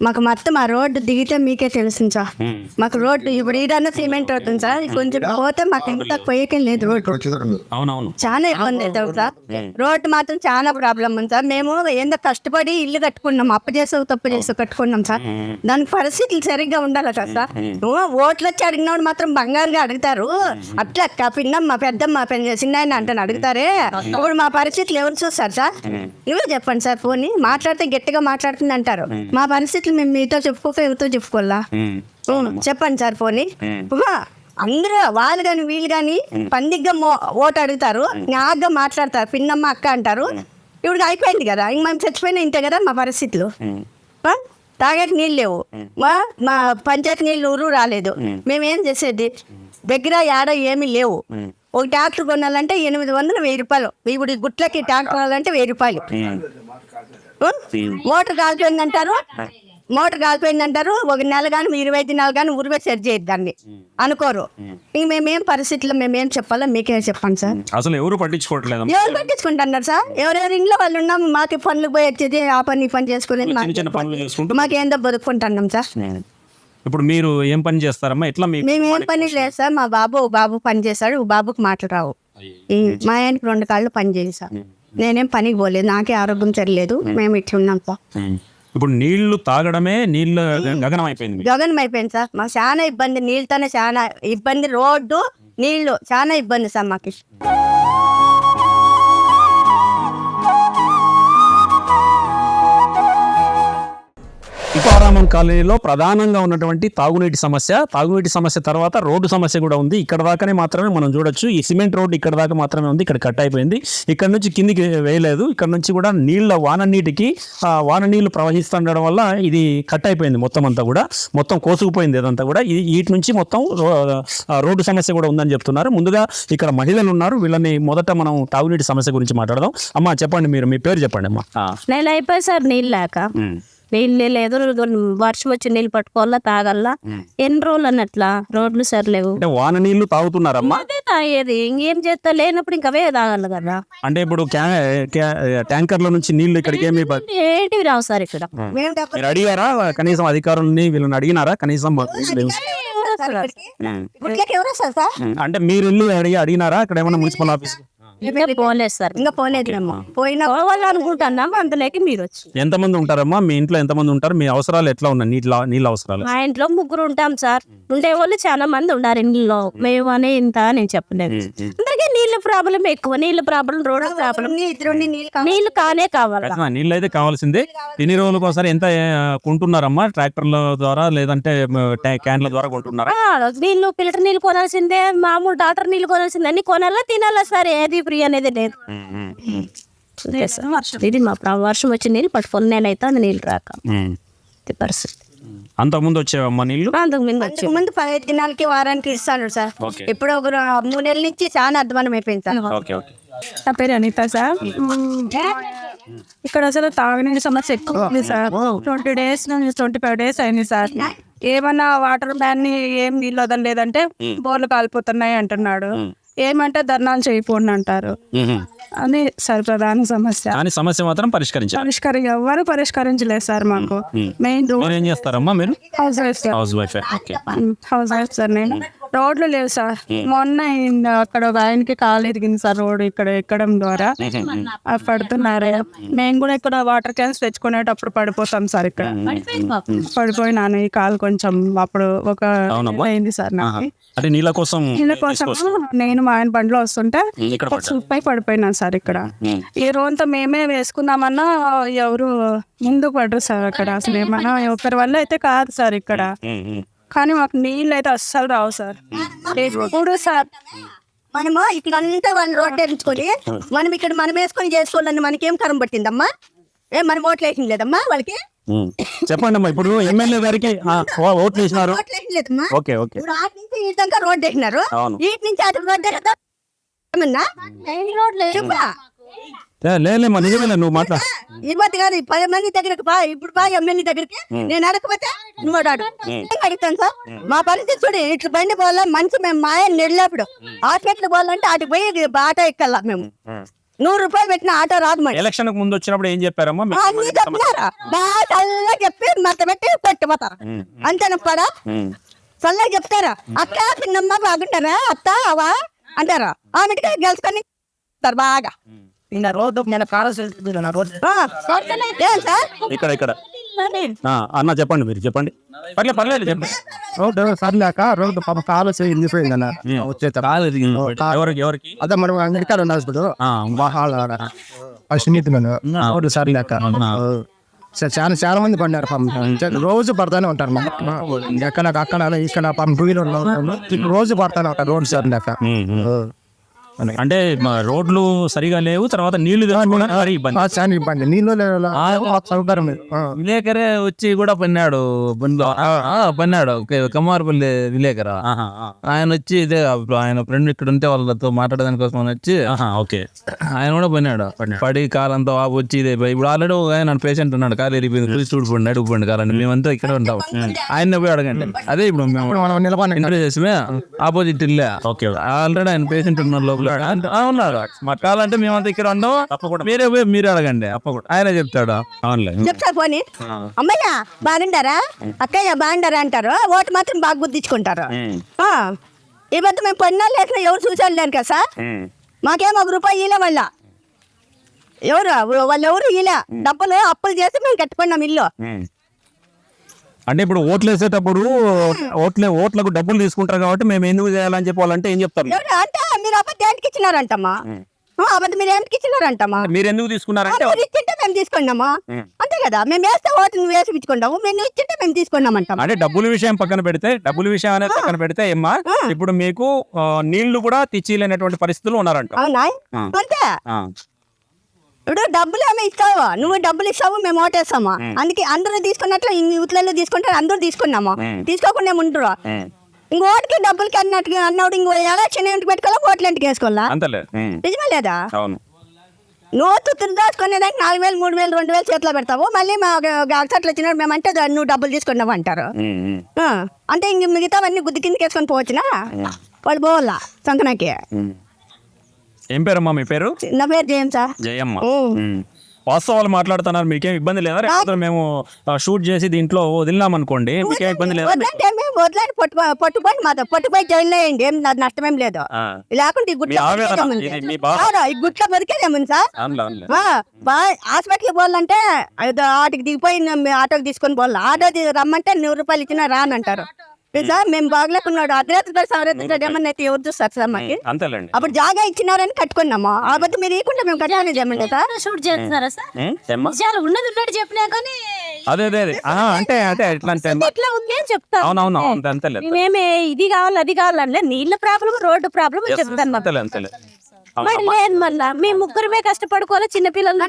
మాకు మొత్తం ఆ రోడ్డు దిగితే మీకే తెలుస్తుంది సార్. మాకు రోడ్డు ఇప్పుడు ఈడన్నా సిమెంట్ అవుతుంది సార్, కొంచెం పోతే మాకు ఎంత పోయేకే లేదు. రోడ్డు చాలా ఇబ్బంది అవుతుంది సార్. రోడ్డు మాత్రం చాలా ప్రాబ్లం ఉంది సార్. మేము ఏందో కష్టపడి ఇల్లు కట్టుకున్నాం, అప్పు చేసో తప్పు చేసో కట్టుకున్నాం సార్. దానికి పరిస్థితులు సరిగ్గా ఉండాలి కదా సార్. ఓట్లు వచ్చి అడిగినప్పుడు మాత్రం బంగారుగా అడుగుతారు. అట్లా పిన్నమ్మ పెద్దమ్మ చిన్న అంటే అడుగుతారే. ఇప్పుడు మా పరిస్థితులు ఎవరు చూస్తారు సార్? ఇవే చెప్పండి సార్. ఫోన్ మాట్లాడితే గట్టిగా మాట్లాడుతుంది అంటారు. మా పరిస్థితులు మేము మీతో చెప్పుకోక ఎవరితో చెప్పుకోవాలా? చెప్పండి సార్. ఫోన్ అందరూ వాళ్ళు కానీ వీళ్ళు కానీ పందిగ్గా ఓటు అడుగుతారు, నాగ్గా మాట్లాడతారు, పిన్నమ్మ అక్క అంటారు. ఇప్పుడు అయిపోయింది కదా, ఇంక మేము చచ్చిపోయినా ఇంతే కదా మా పరిస్థితులు. తాగేటి నీళ్ళు లేవు, మా పంచాయతీ నీళ్ళు ఊరు రాలేదు. మేమేం చేసేది? దగ్గర ఏడ ఏమీ లేవు. ఒక ట్రాక్టర్ కొనాలంటే 800 1000 రూపాయలు. ఇప్పుడు గుట్లకి ట్రాక్టర్ కొనాలంటే 1000 రూపాయలు. మోటార్ కాలిపోయిందంటారు, ఒక నెల కానీ 20 దినాలు కానీ ఊరివే సెట్ చేయదు దాన్ని అనుకోరు. ఇంక మేమేం పరిస్థితుల్లో మేమేం చెప్పాలో మీకే చెప్పండి సార్. అసలు ఎవరు పట్టించుకోవట్లేదు. ఎవరు పట్టించుకుంటున్నారు సార్? ఎవరెవరి ఇంట్లో వాళ్ళు ఉన్నాం. మాకు పనులు పోయి వచ్చేది, ఆ పని ఈ పని చేసుకునేది, మాకేందో బతుకుంటున్నాం సార్. ఇప్పుడు మీరు ఏం పని చేస్తారమ్మా? ఎట్లా మేమేం పని లేదు సార్. మా బాబు పని చేస్తాడు, బాబుకి మాటలు రావు. మా ఆయనకి 2 కాళ్ళు పని చేయదు సార్. నేనేం పనికి పోలేదు, నాకే ఆరోగ్యం సరిలేదు. మేము ఇట్లా ఉన్నాం సార్. ఇప్పుడు నీళ్లు తాగడమే గగనం అయిపోయింది సార్. మాకు చాలా ఇబ్బంది, నీళ్ళతోనే చాలా ఇబ్బంది. రోడ్డు నీళ్లు చాలా ఇబ్బంది సార్ మాకు. ఉపారామం కాలనీలో ప్రధానంగా ఉన్నటువంటి తాగునీటి సమస్య తర్వాత రోడ్డు సమస్య కూడా ఉంది. ఇక్కడ దాకానే మాత్రమే మనం చూడొచ్చు. ఈ సిమెంట్ రోడ్డు ఇక్కడ దాకా మాత్రమే ఉంది, ఇక్కడ కట్ అయిపోయింది. ఇక్కడ నుంచి కిందికి వేయలేదు. ఇక్కడ నుంచి కూడా వాన నీళ్లు ప్రవహిస్తుండడం వల్ల ఇది కట్ అయిపోయింది. మొత్తం కోసుకుపోయింది ఇదంతా కూడా. వీటి నుంచి మొత్తం రోడ్డు సమస్య కూడా ఉందని చెప్తున్నారు. ముందుగా ఇక్కడ మహిళలు ఉన్నారు, వీళ్ళని మొదట మనం తాగునీటి సమస్య గురించి మాట్లాడదాం. అమ్మా చెప్పండి, మీ పేరు చెప్పండి అమ్మా. నేను అయిపోయి సార్ నీళ్ళు లేక, నీళ్ళు లేదు. వర్షం వచ్చి నీళ్ళు పట్టుకోవాలా, తాగల్లా. ఎన్ని రోజులు అన్నట్లా రోడ్లు సరిలేవు. వాన నీళ్లు తాగుతున్నారమ్మా? అదే తాగేది, ఇంకేం చేస్తా. లేనప్పుడు ఇంకా అవే తాగాలి కదా. అంటే ఇప్పుడు ట్యాంకర్ల నుంచి నీళ్లు ఇక్కడికి ఏంటివి రావు సార్ ఇక్కడ. మీరు అడిగారా కనీసం అధికారులని? వీళ్ళని అడిగినారా కనీసం? అంటే మీరు ఇల్లు అడిగినారా అక్కడ ఏమన్నా మున్సిపల్ ఆఫీస్? పోలేదు సార్, ఇంకా పోలేదు. పోయినా పోవాలి అనుకుంటున్నాం, అందులోకి మీరు వచ్చి. ఎంతమంది ఉంటారమ్మా మీ ఇంట్లో? ఎంతమంది ఉంటారు? మీ అవసరాలు ఎట్లా ఉన్నాయి? నీళ్ళ అవసరాలు? మా ఇంట్లో 3 ఉంటాం సార్. ఉండే వాళ్ళు చాలా మంది ఉన్నారు ఇంట్లో. మేము అని ఇంత నేను చెప్పలేదు. అందరికీ నీళ్ళ ప్రాబ్లం ఎక్కువ. నీళ్ళ ప్రాబ్లం, రోడ్డు ప్రాబ్లం. నీళ్ళు కానే కావాలి. నీళ్ళు అయితే కావాల్సిందే. ఎన్ని రోజులకు ఒకసారి ఎంత కొంటున్నారమ్మా? ట్రాక్టర్ల ద్వారా లేదంటే క్యాన్ల ద్వారా కొంటున్నారా? నీళ్ళు ఫిల్టర్ నీళ్ళు కొనాల్సిందే, మామూలు టాటర్ నీళ్ళు కొనాల్సిందే. అన్ని కొనాలా తినాలా సార్, ఏది ఫ్రీ అనేది లేదు. ఇది మా వర్షం వచ్చి నీళ్ళు పట్టుకొని నేనైతే అది నీళ్ళు రాక పరిస్థితి. అంతకుముందు వచ్చేవమ్మా నీళ్ళు? అంతకుముందు 15 దినాలకి వారానికి ఇస్తాను సార్. ఇప్పుడు ఒక 3 నెలల నుంచి చాలా అధ్వానం అయిపోయింది సార్. నా పేరు అనిత సార్. ఇక్కడ అసలు తాగునీటి సమస్య ఎక్కువ ఉంది సార్. 20 days నుంచి 25 days అయింది సార్. ఏమన్నా వాటర్ మ్యాన్ ని ఏం నీళ్ళు వదలలేదంటే బోర్లు కాలిపోతున్నాయి అంటున్నాడు. ఏమంటే ధర్నాలు చేయకూడదు అంటారు అని సార్ ప్రధాన సమస్య. కానీ సమస్య మాత్రం పరిష్కరించాలి. ఎవరు పరిష్కరించలేదు సార్ మాకు. మెయిన్ మీరు ఏం చేస్తారమ్మా? మీరు house wife sir. House wife. Okay. House wife sir. నేను రోడ్లు లేవు సార్. మొన్న అక్కడ ఒక ఆయనకి కాలు ఎదిగింది సార్ రోడ్ ఇక్కడ ఎక్కడం ద్వారా పడుతున్నారు. మేము కూడా ఇక్కడ వాటర్ క్యాన్స్ తెచ్చుకునేటప్పుడు పడిపోతాం సార్. ఇక్కడ పడిపోయినాను ఈ కాలు కొంచెం అప్పుడు ఒక అయింది సార్ నాకు. అంటే నీళ్ళ కోసం నేను మా ఆయన బండిలో వస్తుంటే పై పడిపోయినాను సార్. ఇక్కడ ఈ రోజంతా మేమే వేసుకుందామన్నా ఎవరు ముందుకు పడరు సార్. అక్కడ అసలు ఏమన్నా ఒకరి వల్ల అయితే కాదు సార్ ఇక్కడ. కానీ మాకు నీళ్ళు అయితే అస్సలు రావు సార్. ఇప్పుడు సార్ మనము ఇక్కడ అంతా వాళ్ళు రోడ్డు వేయించుకొని మనం ఇక్కడ మనం వేసుకొని చేసుకోవాలని మనకేం కరం పట్టిందమ్మా? మనం ఓట్లు వేసింది లేదమ్మా వాళ్ళకి? చెప్పండి అమ్మా. ఇప్పుడు ఎమ్మెల్యే గారికి ఓట్లు వేసినారు. ఓట్లు వేసింది లేదమ్మా. Okay okay. ఇప్పుడు ఆటి నుంచి ఈ దాకా రోడ్డు వేసినారు. వీటి నుంచి అటు రోడ్డు వేస్తా లేలేమ్మా, నిజమేనా నువ్వు మాట్లా ఇవ్వద్దు కాదు. 10 మంది దగ్గరకు ఇప్పుడు ఎమ్మెల్యే దగ్గరికి నేను అడగకపోతే నువ్వు అడుగుతాను సార్. మా పరిస్థితి చూడు, ఇట్లా బండి పోవాలా మనిషి మేము మా ఆయన నెళ్ళేప్పుడు హాస్పిటల్ పోవాలంటే అటు పోయి ఆటో ఎక్కల్లా. మేము 100 రూపాయలు పెట్టిన ఆటో రాదు. మరి ఎలక్షన్ ముందు వచ్చినప్పుడు ఏం చెప్పారమ్మా? అన్ని చెప్పినారా? బాగా చల్లగా చెప్పి మత పెట్టి పెట్టిపోతారు. అంతేనా పడా? చల్లగా చెప్తారా? అక్క చిన్నమ్మ బాగుంటారా అత్త అవా అంటారా? ఆమెకి గెలుచుకొని బాగా ఇక్కడ ఇక్కడ అన్న చెప్పండి, మీరు చెప్పండి. పర్లేదు చెప్పండి. రోడ్డు సరిలేక రోడ్డు పాప కాలు ఎండిపోయింది అన్న. ఎవరికి? అదే మనం అంగడికాడ ఉన్నప్పుడు సునీతులను రోడ్డు సరిలేక చాలా చాలా మంది పడినారు. పాపం రోజు పడతానే ఉంటారు. ఎక్కడ అక్కడ ఇక్కడ పాపం రోజు పడతానే ఉంటారు రోడ్డు సరిలేక. అంటే రోడ్లు సరిగా లేవు, తర్వాత నీళ్లు చాలా ఇబ్బంది. నీళ్ళు సౌకర్యం విలేకరే వచ్చి కూడా పన్నాడు బండిలో. పన్నాడు కమ్మారపల్లి విలేకరా. ఆయన వచ్చి ఇదే ఆయన ఫ్రెండ్ ఇక్కడ ఉంటే వాళ్ళతో మాట్లాడదాని కోసం వచ్చి ఓకే ఆయన కూడా పన్నాడు. పడి కాలంతో వచ్చి ఇదే ఇప్పుడు ఆల్రెడీ ఆయన పేషెంట్ ఉన్నాడు, కాలు వెళ్ళిపోయింది, చూడిపోండి అడుగుపోండి కాలండి. మేమంతా ఇక్కడ ఉంటాం. ఆయన పోయి అడగండి. అదే ఇప్పుడు మేము నిలబడి చేసే ఆపోజిట్ ఇల్లే. ఓకే. ఆల్రెడీ ఆయన పేషెంట్ ఉన్నారు లోపల ఉన్నారు. మా కాలంటే మేమంతా ఇక్కడ ఉండవు, మీరే పోయి మీరు అడగండి. ఆయన చెప్తాడు. చెప్తా పోనీ అమ్మయ్య బాగుండారా అక్కయ్య బాగుండారా అంటారు. ఓటు మాత్రం బాగా గుర్తించుకుంటారు. ఈ మధ్య మేము పడినా లేక ఎవరు చూసాను లేను కదా సార్. మాకేం 1 రూపాయి ఇలా వాళ్ళ వాళ్ళు ఎవరు ఇలా డబ్బులు అప్పులు చేసి మేము కట్టుకున్నాం ఇల్లు. అంటే ఇప్పుడు ఓట్లు వేసేటప్పుడు ఓట్లకు డబ్బులు తీసుకుంటారు కాబట్టి మేము ఎందుకు చేయాలని చెప్పాలంటే ఏం చెప్తారు? అంటే మీరు అబద్ధం ఏంటికి ఇచ్చినారంటమ్మా? అబద్ధం మీరు ఏంటికి ఇచ్చినారంటమ్మా? మీరు ఎందుకు తీసుకున్నారంటే ఇచ్చింటే మేము తీసుకున్నామా? అంతే కదా. మేము వేస్తే ఓటు నువ్వు వేసి ఇచ్చుకుంటాము, మేము ఇచ్చింటే మేము తీసుకున్నామంటాం. అంటే డబ్బుల విషయం పక్కన పెడితే అనేది పక్కన పెడితే ఏమ్మా ఇప్పుడు మీకు నీళ్లు కూడా తెచ్చిలేనటువంటి పరిస్థితులు ఉన్నారంట. అవునా? అంతే. ఇప్పుడు డబ్బులు ఏమో ఇస్తావా? నువ్వు డబ్బులు ఇస్తావు, మేము ఓటేస్తామా? అందుకే అందరూ తీసుకున్నట్లు యూత్లలో తీసుకుంటారు, అందరూ తీసుకున్నాము. తీసుకోకుండా ఉంటారు. ఇంకోటికి డబ్బులకి అన్నప్పుడు ఇంకో ఎలక్షన్ ఏంటి పెట్టుకోవాలా, ఓట్లు ఇంటికి వేసుకోవాలా? నిజమే లేదా? నువ్వు తుత్తులు దాచుకునేదానికి 4,000 3,000 2,000 చేతిలో పెడతావు. మళ్ళీ మా అక్సట్లు వచ్చినప్పుడు మేమంటే నువ్వు డబ్బులు తీసుకున్నావు అంటారు. అంటే ఇంక మిగతావన్నీ గుద్ది కిందకి వేసుకొని పోవచ్చునా? వాళ్ళు పోవాలా సంతనాకి. ఏం పేరమ్మా మీ పేరు? నా పేరు జయమ్మ. జయమ్మ. వాస్తవాలు మాట్లాడుతున్నారు, మీకేం ఇబ్బంది లేదా? మేము షూట్ చేసి దీంట్లో వదిలినాం అనుకోండి, మీకేం ఇబ్బంది లేదా? వదిలేండి, పట్టుబడి మాతో పట్టుబడి జైల్లో వేయండి, ఏం నష్టమేం లేదు. లేకుంటే ఈ గుట్ల బతికేదేమని సార్. హాస్పిటల్కి పోవాలంటే ఆటోకి దిగిపోయి ఆటోకి తీసుకొని పోవాలి. ఆటో రమ్మంటే 100 రూపాయలు ఇచ్చినా రానంటారు. సార్ మేము బాగలేకున్నాడు అర్ధరాత్రి సవరేస్తున్నాడు ఏమన్నా అయితే ఎవరు చూస్తారు సార్ మాకి? అప్పుడు జాగా ఇచ్చినారని కట్టుకున్నాము. ఆ బట్టి మీరు ఇవ్వకుండా మేము కట్టాలని చెప్పండి సార్. షూట్ చేస్తున్నారా సార్? ఉన్నది ఉన్నట్టు చెప్పినా కానీ అదే అంటే ఎట్లా ఎట్లా ఉంది అని చెప్తాను. అవునవును అంతే. మేమే ఇది కావాలి అది కావాలంటే నీళ్ళ ప్రాబ్లం రోడ్డు ప్రాబ్లం చెప్తాను. మరి లేదు మళ్ళా మేము ముగ్గురమే కష్టపడుకోవాలి. చిన్నపిల్లలు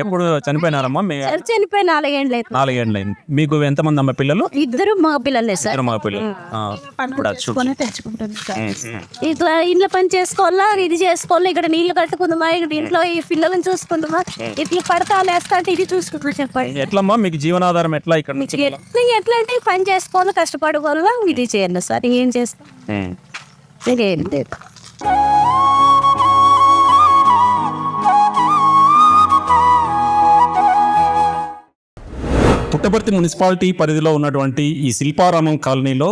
ఎప్పుడు చనిపోయినారమ్మా? చనిపోయి 4 ఏళ్ళు. 4 ఏళ్ళు. మీకు ఎంతమంది అమ్మ పిల్లలు? 2 మగ పిల్లలే సార్. మగ పిల్లలు. ఇట్లా ఇంట్లో పని చేసుకోవాలా, ఇది చేసుకోవాలా, ఇక్కడ నీళ్లు కట్టుకుందామా, ఇక్కడ ఇంట్లో ఈ పిల్లలను చూసుకుందామా, ఇట్లా పడతాలు వేస్తా అంటే ఇది చూసుకుంటా చెప్పండి. ఎట్లమ్మా మీకు జీవనాధారం ఎట్లా? ఇక్కడ ఎట్లా అంటే పని చేసుకోవాలా, కష్టపడుకోవాలా, ఇది చేయాలి సార్. ఏం చేస్తాం? పుట్టపర్తి మున్సిపాలిటీ పరిధిలో ఉన్నటువంటి ఈ శిల్పారామం కాలనీలో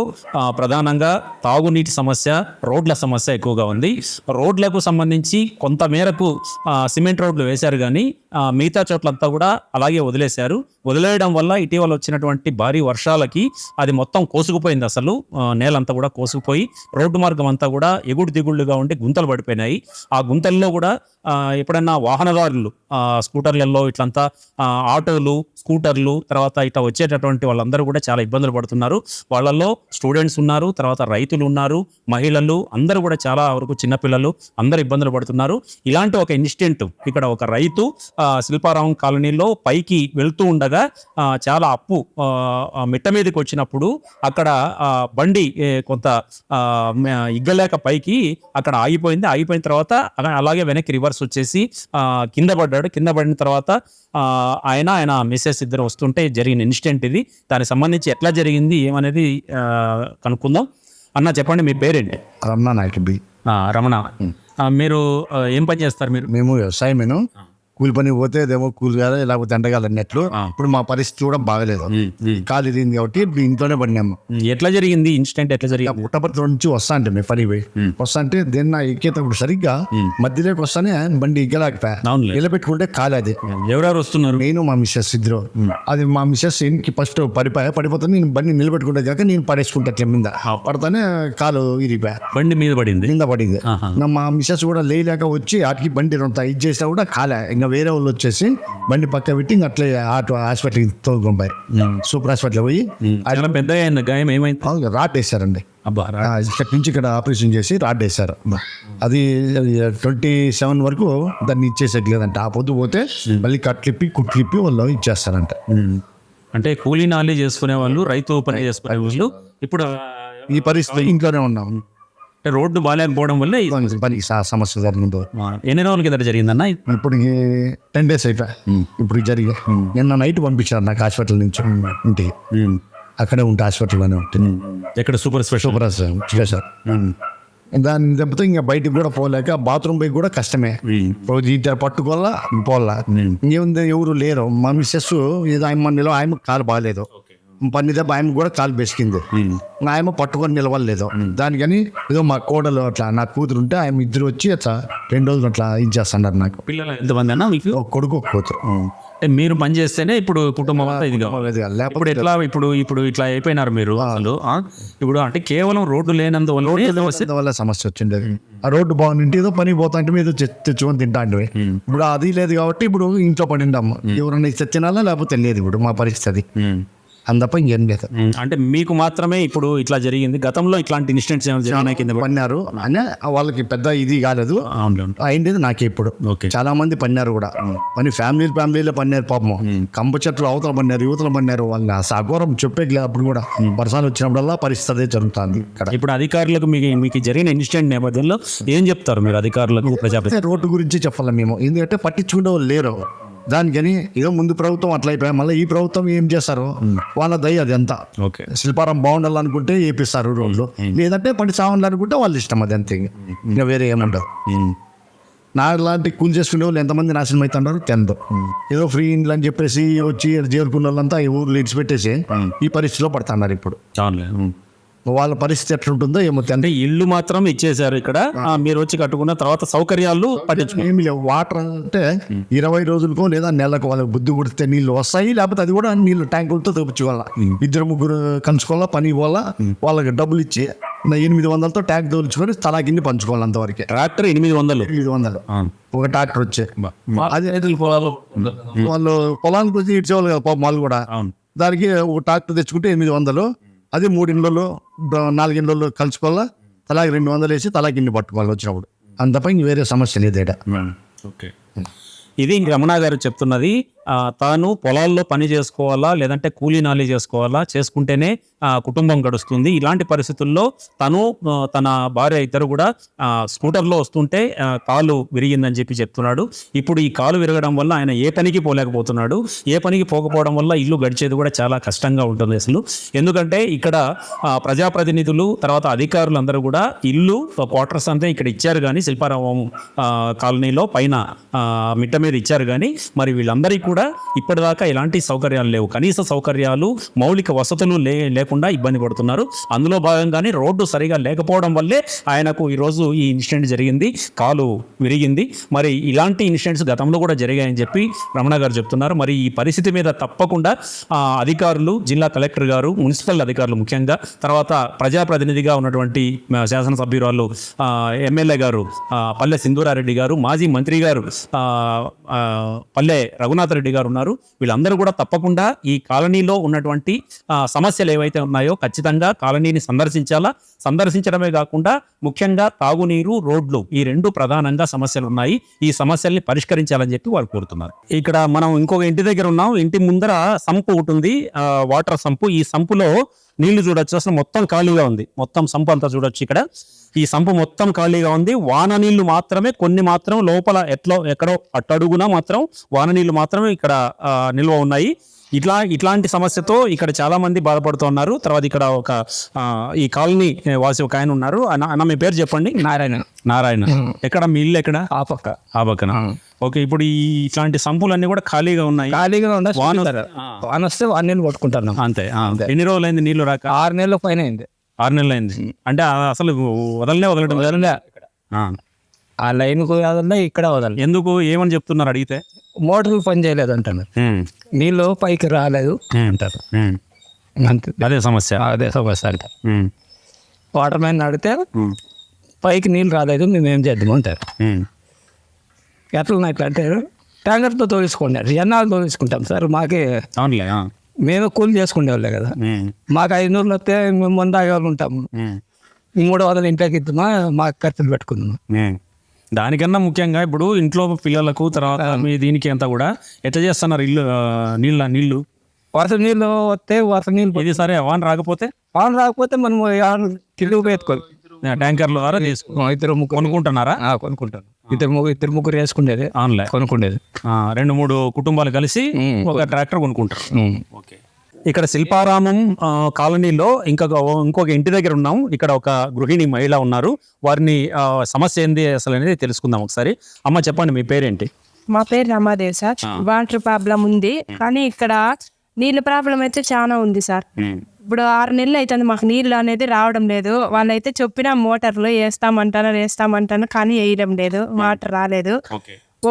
ప్రధానంగా తాగునీటి సమస్య, రోడ్ల సమస్య ఎక్కువగా ఉంది. రోడ్లకు సంబంధించి కొంత మేరకు సిమెంట్ రోడ్లు వేశారు, కానీ మిగతా చోట్లంతా కూడా అలాగే వదిలేశారు. వదిలేయడం వల్ల ఇటీవల వచ్చినటువంటి భారీ వర్షాలకి అది మొత్తం కోసుకుపోయింది. అసలు నేలంతా కూడా కోసుకుపోయి రోడ్డు మార్గం అంతా కూడా ఎగుడు దిగుళ్ళుగా ఉండి గుంతలు పడిపోయినాయి. ఆ గుంతల్లో కూడా ఎప్పుడైనా వాహనదారులు స్కూటర్లలో ఇట్లంతా ఆటోలు, స్కూటర్లు, తర్వాత ఇట్లా వచ్చేటటువంటి వాళ్ళందరూ కూడా చాలా ఇబ్బందులు పడుతున్నారు. వాళ్ళల్లో స్టూడెంట్స్ ఉన్నారు, తర్వాత రైతులు ఉన్నారు, మహిళలు అందరూ కూడా చాలా వరకు చిన్నపిల్లలు అందరూ ఇబ్బందులు పడుతున్నారు. ఇలాంటి ఒక ఇన్సిడెంట్ ఇక్కడ ఒక రైతు శిల్పారామం కాలనీలో పైకి వెళ్తూ ఉండగా చాలా అప్పు మిట్ట మీదకి వచ్చినప్పుడు అక్కడ బండి కొంత ఇగ్గలేక పైకి అక్కడ ఆగిపోయింది. ఆగిపోయిన తర్వాత అలాగే వెనక్కి రివర్స్ వచ్చేసి కింద పడ్డాడు. కింద పడిన తర్వాత ఆయన మిస్సెస్ ఇద్దరు వస్తుంటే జరిగిన ఇన్సిడెంట్ ఇది. దానికి సంబంధించి ఎట్లా జరిగింది ఏమనేది కనుక్కుందాం. అన్న చెప్పండి, మీ పేరేంటి? రమణ నాయక్ బి. రమణ, మీరు ఏం పని చేస్తారు? మేము వ్యవసాయమేను. కూలి పని పోతే ఏదేమో కూలి కాదు, లేకపోతే ఎండగాలి అన్నట్లు. ఇప్పుడు మా పరిస్థితి కూడా బాగలేదు, కాలు ఇరిగింది కాబట్టి ఇప్పుడు ఇంట్లోనే పడినాము. ఎట్లా జరిగింది ఇన్సిడెంట్? ఎట్లా జరిగింది? పుట్టపర్తి నుంచి వస్తా అంటే మేము పని పోయి వస్తా అంటే దేన్ని ఎక్కేటప్పుడు సరిగ్గా మధ్యలోకి వస్తానే బండి ఎగ్గలేకపోయా. నిలబెట్టుకుంటే కాలు అది. ఎవరెవరు వస్తున్నారు? నేను మా మిస్సెస్ ఇద్దరు. అది మా మిస్సెస్ ఇంటికి ఫస్ట్ పడిపోతుంది. నేను బండి నిలబెట్టుకుంటే కాక నేను పడేసుకుంటా అట్లా మీద పడతానే కాలు ఇరిగిపోయా. బండి మీద పడింది? కింద పడింది. మా మిస్సెస్ కూడా లేలేక వచ్చి వాటికి బండి రొంత ఇది చేసినా కూడా కాలే. ఇంకా వేరే వాళ్ళు వచ్చేసి బండి పక్క పెట్టి ఇంక అట్లే ఆటో హాస్పిటల్కి తోలుకొని సూపర్ హాస్పిటల్ పోయి పెద్ద గాయం ఏమైంది? రాడ్ వేశారండి. అబ్బా, ఇక్కడ నుంచి ఇక్కడ ఆపరేషన్ చేసి రాడ్ వేశారు. అది 27 వరకు దాన్ని ఇచ్చేసేట్లేదంట. ఆ పొద్దు పోతే మళ్ళీ కుట్లిప్పి వాళ్ళు ఇచ్చేస్తారంట. అంటే కూలీ నాలి చేసుకునే వాళ్ళు, రైతు పని చేసుకునే వాళ్ళు ఇప్పుడు ఈ పరిస్థితి ఇంట్లోనే ఉన్నాం. రోడ్డు బాగాలేకపోవడం వల్ల పనికి సమస్య జరిగిందో. ఎన్ని రోజుల కింద జరిగిందన్న? ఇప్పుడు 10 days అయిపోయా. ఇప్పుడు జరిగే నిన్న నైట్ పంపించారు నాకు హాస్పిటల్ నుంచి ఇంటికి. అక్కడే ఉంటే హాస్పిటల్లోనే ఉంటుంది. ఎక్కడ? Super special. దాని దెబ్బతో ఇంకా బయటికి కూడా పోలేక బాత్రూమ్ పోయి కూడా కష్టమే. రోజు పట్టుకోవాలా పోలా. ఇంకేముంది, ఎవరు లేరు. మా మిస్సెస్ ఏదో ఆయన కాలు బాగాలేదు. పని దెబ్బ ఆయన కూడా కాలు బెసికింది. ఆయన పట్టుకొని నిలవలేదు. దానికని ఏదో మా కోడలు అట్లా నా కూతురు ఉంటే ఆయన ఇద్దరు వచ్చి అట్లా 2 రోజులు అట్లా ఇది చేస్తున్నారు. నాకు పిల్లలు ఎంతమంది అన్న మీకు? ఒక కొడుకు, ఒక కూతురు. మీరు పని చేస్తేనే ఇప్పుడు కుటుంబం అంతా ఇది ఇప్పుడు ఎట్లా? ఇప్పుడు ఇట్లా అయిపోయినారు మీరు అసలు. ఇప్పుడు అంటే కేవలం రోడ్డు లేనందువల్ల సమస్య వచ్చిండేది. ఆ రోడ్డు బాగుంటే ఏదో పని పోతా అంటే ఏదో తెచ్చుకొని తింటా అంటే ఇప్పుడు అది లేదు కాబట్టి ఇప్పుడు ఇంట్లో పడిండాము. ఎవరన్నా తెచ్చినాలా లేకపోతే లేదు. ఇప్పుడు మా పరిస్థితి అందప్ప ఇంకేం లేదు. అంటే మీకు మాత్రమే ఇప్పుడు ఇట్లా జరిగింది. గతంలో ఇట్లాంటి ఇన్సిడెంట్స్ కింద పన్నారు అని వాళ్ళకి పెద్ద ఇది కాలేదు. అయింది నాకే. ఇప్పుడు చాలా మంది పన్నారు కూడా. పని ఫ్యామిలీలో పన్నారు. పాపం కంప చెట్లు అవతల పన్నారు, యువతలు పన్నారు. వాళ్ళని అఘోరం చెప్పేది అప్పుడు కూడా వర్షాలు వచ్చినప్పుడల్లా పరిస్థితి జరుగుతుంది ఇక్కడ. ఇప్పుడు అధికారులకు మీకు జరిగిన ఇన్సిడెంట్ నేపథ్యంలో ఏం చెప్తారు మీరు అధికారులకు? ప్రజాప్రతినిధులు రోడ్డు గురించి చెప్పాలి మేము, ఎందుకంటే పట్టించుకునే వాళ్ళు లేరు. దానికని ఏదో ముందు ప్రభుత్వం అట్లా అయిపోయా, మళ్ళీ ఈ ప్రభుత్వం ఏం చేస్తారు వాళ్ళ దయ అది అంతా. శిల్పారం బాగుండాలనుకుంటే వేపిస్తారు రోడ్లు, లేదంటే పడి సాగుండాలనుకుంటే వాళ్ళ ఇష్టం. అది అంతే, ఇంకా వేరే ఏమంటారు. నా లాంటి కూలి చేసుకునే వాళ్ళు ఎంతమంది నాశనం అవుతున్నారు తెందు. ఏదో ఫ్రీ ఇండ్లు అని చెప్పేసి వచ్చి చేరుకున్న వాళ్ళంతా ఈ ఊర్లు ఇడిచిపెట్టేసి ఈ పరిస్థితిలో పడుతున్నారు ఇప్పుడు. వాళ్ళ పరిస్థితి ఎట్లుంటుందో ఏమో. అంటే ఇల్లు మాత్రం ఇచ్చేసారు ఇక్కడ, మీరు వచ్చి కట్టుకున్న తర్వాత సౌకర్యాలు ఏమి లేవు. వాటర్ అంటే 20 రోజులకో లేదా నెలకు వాళ్ళకి బుద్ధి కొడితే నీళ్ళు వస్తాయి, లేకపోతే అది కూడా నీళ్ళు ట్యాంకులతో తెప్పించుకోవాలా. 2-3 కలుసుకోవాలా, పని పోవాలా. వాళ్ళకి డబ్బులు ఇచ్చి 800తో ట్యాంక్ తోలుచుకొని తలా కింది పంచుకోవాలి. అంతవరకే. ట్రాక్టర్ 800 ఒక ట్రాక్టర్ వచ్చే. అదే వాళ్ళు పొలానికి వచ్చి ఇచ్చేవాళ్ళు కదా పాపం వాళ్ళు కూడా. దానికి ఒక ట్రాక్టర్ తెచ్చుకుంటే 800. అదే 3 ఇళ్ళలో 4 ఇళ్ళలో కలుసుకోవాలా, తలాకి 200 వేసి తలాకి ఇన్ని పట్టుకోవాలి వచ్చినప్పుడు. అంతపై వేరే సమస్య లేదు. ఇది రమణ గారు చెప్తున్నది. తాను పొలాల్లో పని చేసుకోవాలా లేదంటే కూలీ నాలి చేసుకోవాలా, చేసుకుంటేనే కుటుంబం గడుస్తుంది. ఇలాంటి పరిస్థితుల్లో తను తన భార్య ఇద్దరు కూడా స్కూటర్లో వస్తుంటే కాలు విరిగిందని చెప్పి చెప్తున్నాడు. ఇప్పుడు ఈ కాలు విరగడం వల్ల ఆయన ఏ పనికి పోలేకపోతున్నాడు. ఏ పనికి పోకపోవడం వల్ల ఇల్లు గడిచేది కూడా చాలా కష్టంగా ఉంటుంది అసలు. ఎందుకంటే ఇక్కడ ప్రజాప్రతినిధులు తర్వాత అధికారులు అందరూ కూడా ఇల్లు క్వార్టర్స్ అంతా ఇక్కడ ఇచ్చారు కానీ శిల్పారామం కాలనీలో పైన మిట్ట మీద ఇచ్చారు కానీ మరి వీళ్ళందరికీ కూడా ఇప్పటిదాకా ఎలాంటి సౌకర్యాలు లేవు. కనీస సౌకర్యాలు, మౌలిక వసతులు లేకుండా ఇబ్బంది పడుతున్నారు. అందులో భాగంగానే రోడ్డు సరిగా లేకపోవడం వల్లే ఆయనకు ఈరోజు ఈ ఇన్సిడెంట్ జరిగింది, కాలు విరిగింది. మరి ఇలాంటి ఇన్సిడెంట్స్ గతంలో కూడా జరిగాయని చెప్పి రమణ గారు చెప్తున్నారు. మరి ఈ పరిస్థితి మీద తప్పకుండా అధికారులు, జిల్లా కలెక్టర్ గారు, మున్సిపల్ అధికారులు ముఖ్యంగా, తర్వాత ప్రజాప్రతినిధిగా ఉన్నటువంటి శాసనసభ్యురాలు ఎమ్మెల్యే గారు పల్లె సింధూరారెడ్డి గారు, మాజీ మంత్రి గారు పల్లె రఘునాథ్ రెడ్డి గారు ఉన్నారు. వీళ్ళందరూ కూడా తప్పకుండా ఈ కాలనీలో ఉన్నటువంటి సమస్యలు ఏవైతే ఉన్నాయో ఖచ్చితంగా కాలనీని సందర్శించడమే కాకుండా ముఖ్యంగా తాగునీరు, రోడ్లు ఈ రెండు ప్రధానంగా సమస్యలు ఉన్నాయి. ఈ సమస్యల్ని పరిష్కరించాలని చెప్పి వారు కోరుతున్నారు. ఇక్కడ మనం ఇంకొక ఇంటి దగ్గర ఉన్నాం. ఇంటి ముందర సంపు ఉంటుంది, వాటర్ సంపు. ఈ సంపులో నీళ్లు చూడొచ్చు, అసలు మొత్తం ఖాళీగా ఉంది. మొత్తం సంపు అంతా చూడొచ్చు. ఇక్కడ ఈ సంపు మొత్తం ఖాళీగా ఉంది. వాన నీళ్లు మాత్రమే కొన్ని మాత్రం లోపల ఎక్కడో అట్టడుగున మాత్రం వాన నీళ్లు మాత్రమే ఇక్కడ నిల్వ ఉన్నాయి. ఇట్లాంటి సమస్యతో ఇక్కడ చాలా మంది బాధపడుతున్నారు. తర్వాత ఇక్కడ ఈ కాలనీ వాసి ఒక ఆయన ఉన్నారు. అన్న మీ పేరు చెప్పండి. నారాయణ. ఎక్కడ మీ ఇల్లు ఎక్కడ? ఆ పక్కన. ఓకే, ఇప్పుడు ఇట్లాంటి సంపులన్నీ కూడా ఖాళీగా ఉన్నాయి. వాన వస్తే 6 నెలలు కొట్టుకుంటాను అంతే. ఎన్ని రోజులైంది నీళ్లు రాక? 6 నెలల పైన అయింది. 6 నెలలు అయింది. అంటే అసలు వదలలే. ఆ లైన్ వదలలే, ఇక్కడ వదలలే. ఎందుకు, ఏమని చెప్తున్నారు అడిగితే? మోటార్లు పని చేయలేదు అంటారు, నీళ్ళు పైకి రాలేదు అంటారు. అంతే, అదే సమస్య అంటారు. వాటర్ మ్యాన్ అడిగితే పైకి నీళ్ళు రాలేదు, మేమేం చేద్దాము అంటారు. ఎట్లా అంటే ట్యాంకర్తో తోలుచుకున్నారు. ఎన్నాళ్ళు తోలుచుకుంటాం సార్, మాకే మేము కూలి చేసుకునే వాళ్ళే కదా. మాకు 500 వస్తే మేము 100 తాగేవాళ్ళు ఉంటాము. 300 ఇంట్లోకి ఇద్దామా, మాకు ఖర్చులు పెట్టుకుందాము. దానికన్నా ముఖ్యంగా ఇప్పుడు ఇంట్లో పిల్లలకు తర్వాత మీ దీనికి అంతా కూడా ఎట్లా చేస్తున్నారు ఇల్లు? నీళ్ళు వరుస నీళ్ళు వస్తే వరుస నీళ్ళు. ఇది సరే, వాన రాకపోతే మనం తిరుగు పెట్టుకోవాలి. ట్యాంకర్ల ద్వారా తీసుకుంటాం. 2 ముగ్గురు కొనుక్కుంటున్నారా? కొనుక్కుంటాను. 2 ముగ్గురు వేసుకునేది ఆన్లైన్ కొనుక్కునేది. 2-3 కుటుంబాలు కలిసి ఒక ట్రాక్టర్ కొనుక్కుంటారు. ఓకే. ఇక్కడ శిల్పారామం కాలనీలో ఇంకొక ఇంటి దగ్గర ఉన్నాం. ఇక్కడ ఒక గృహిణి మహిళ ఉన్నారు. వారిని సమస్య ఏంది అసలు అనేది తెలుసుకుందాం ఒకసారి. అమ్మ చెప్పండి, మీ పేరేంటి? మా పేరు రమాదేవి సార్. వాటర్ ప్రాబ్లం ఉంది, కానీ ఇక్కడ నీళ్ళ ప్రాబ్లం అయితే చాలా ఉంది సార్. ఇప్పుడు 6 నెలలు అవుతుంది మాకు నీళ్ళు అనేది రావడం లేదు. వాళ్ళైతే చెప్పిన మోటార్లు వేస్తామంటాను కానీ వేయడం లేదు, వాటర్ రాలేదు.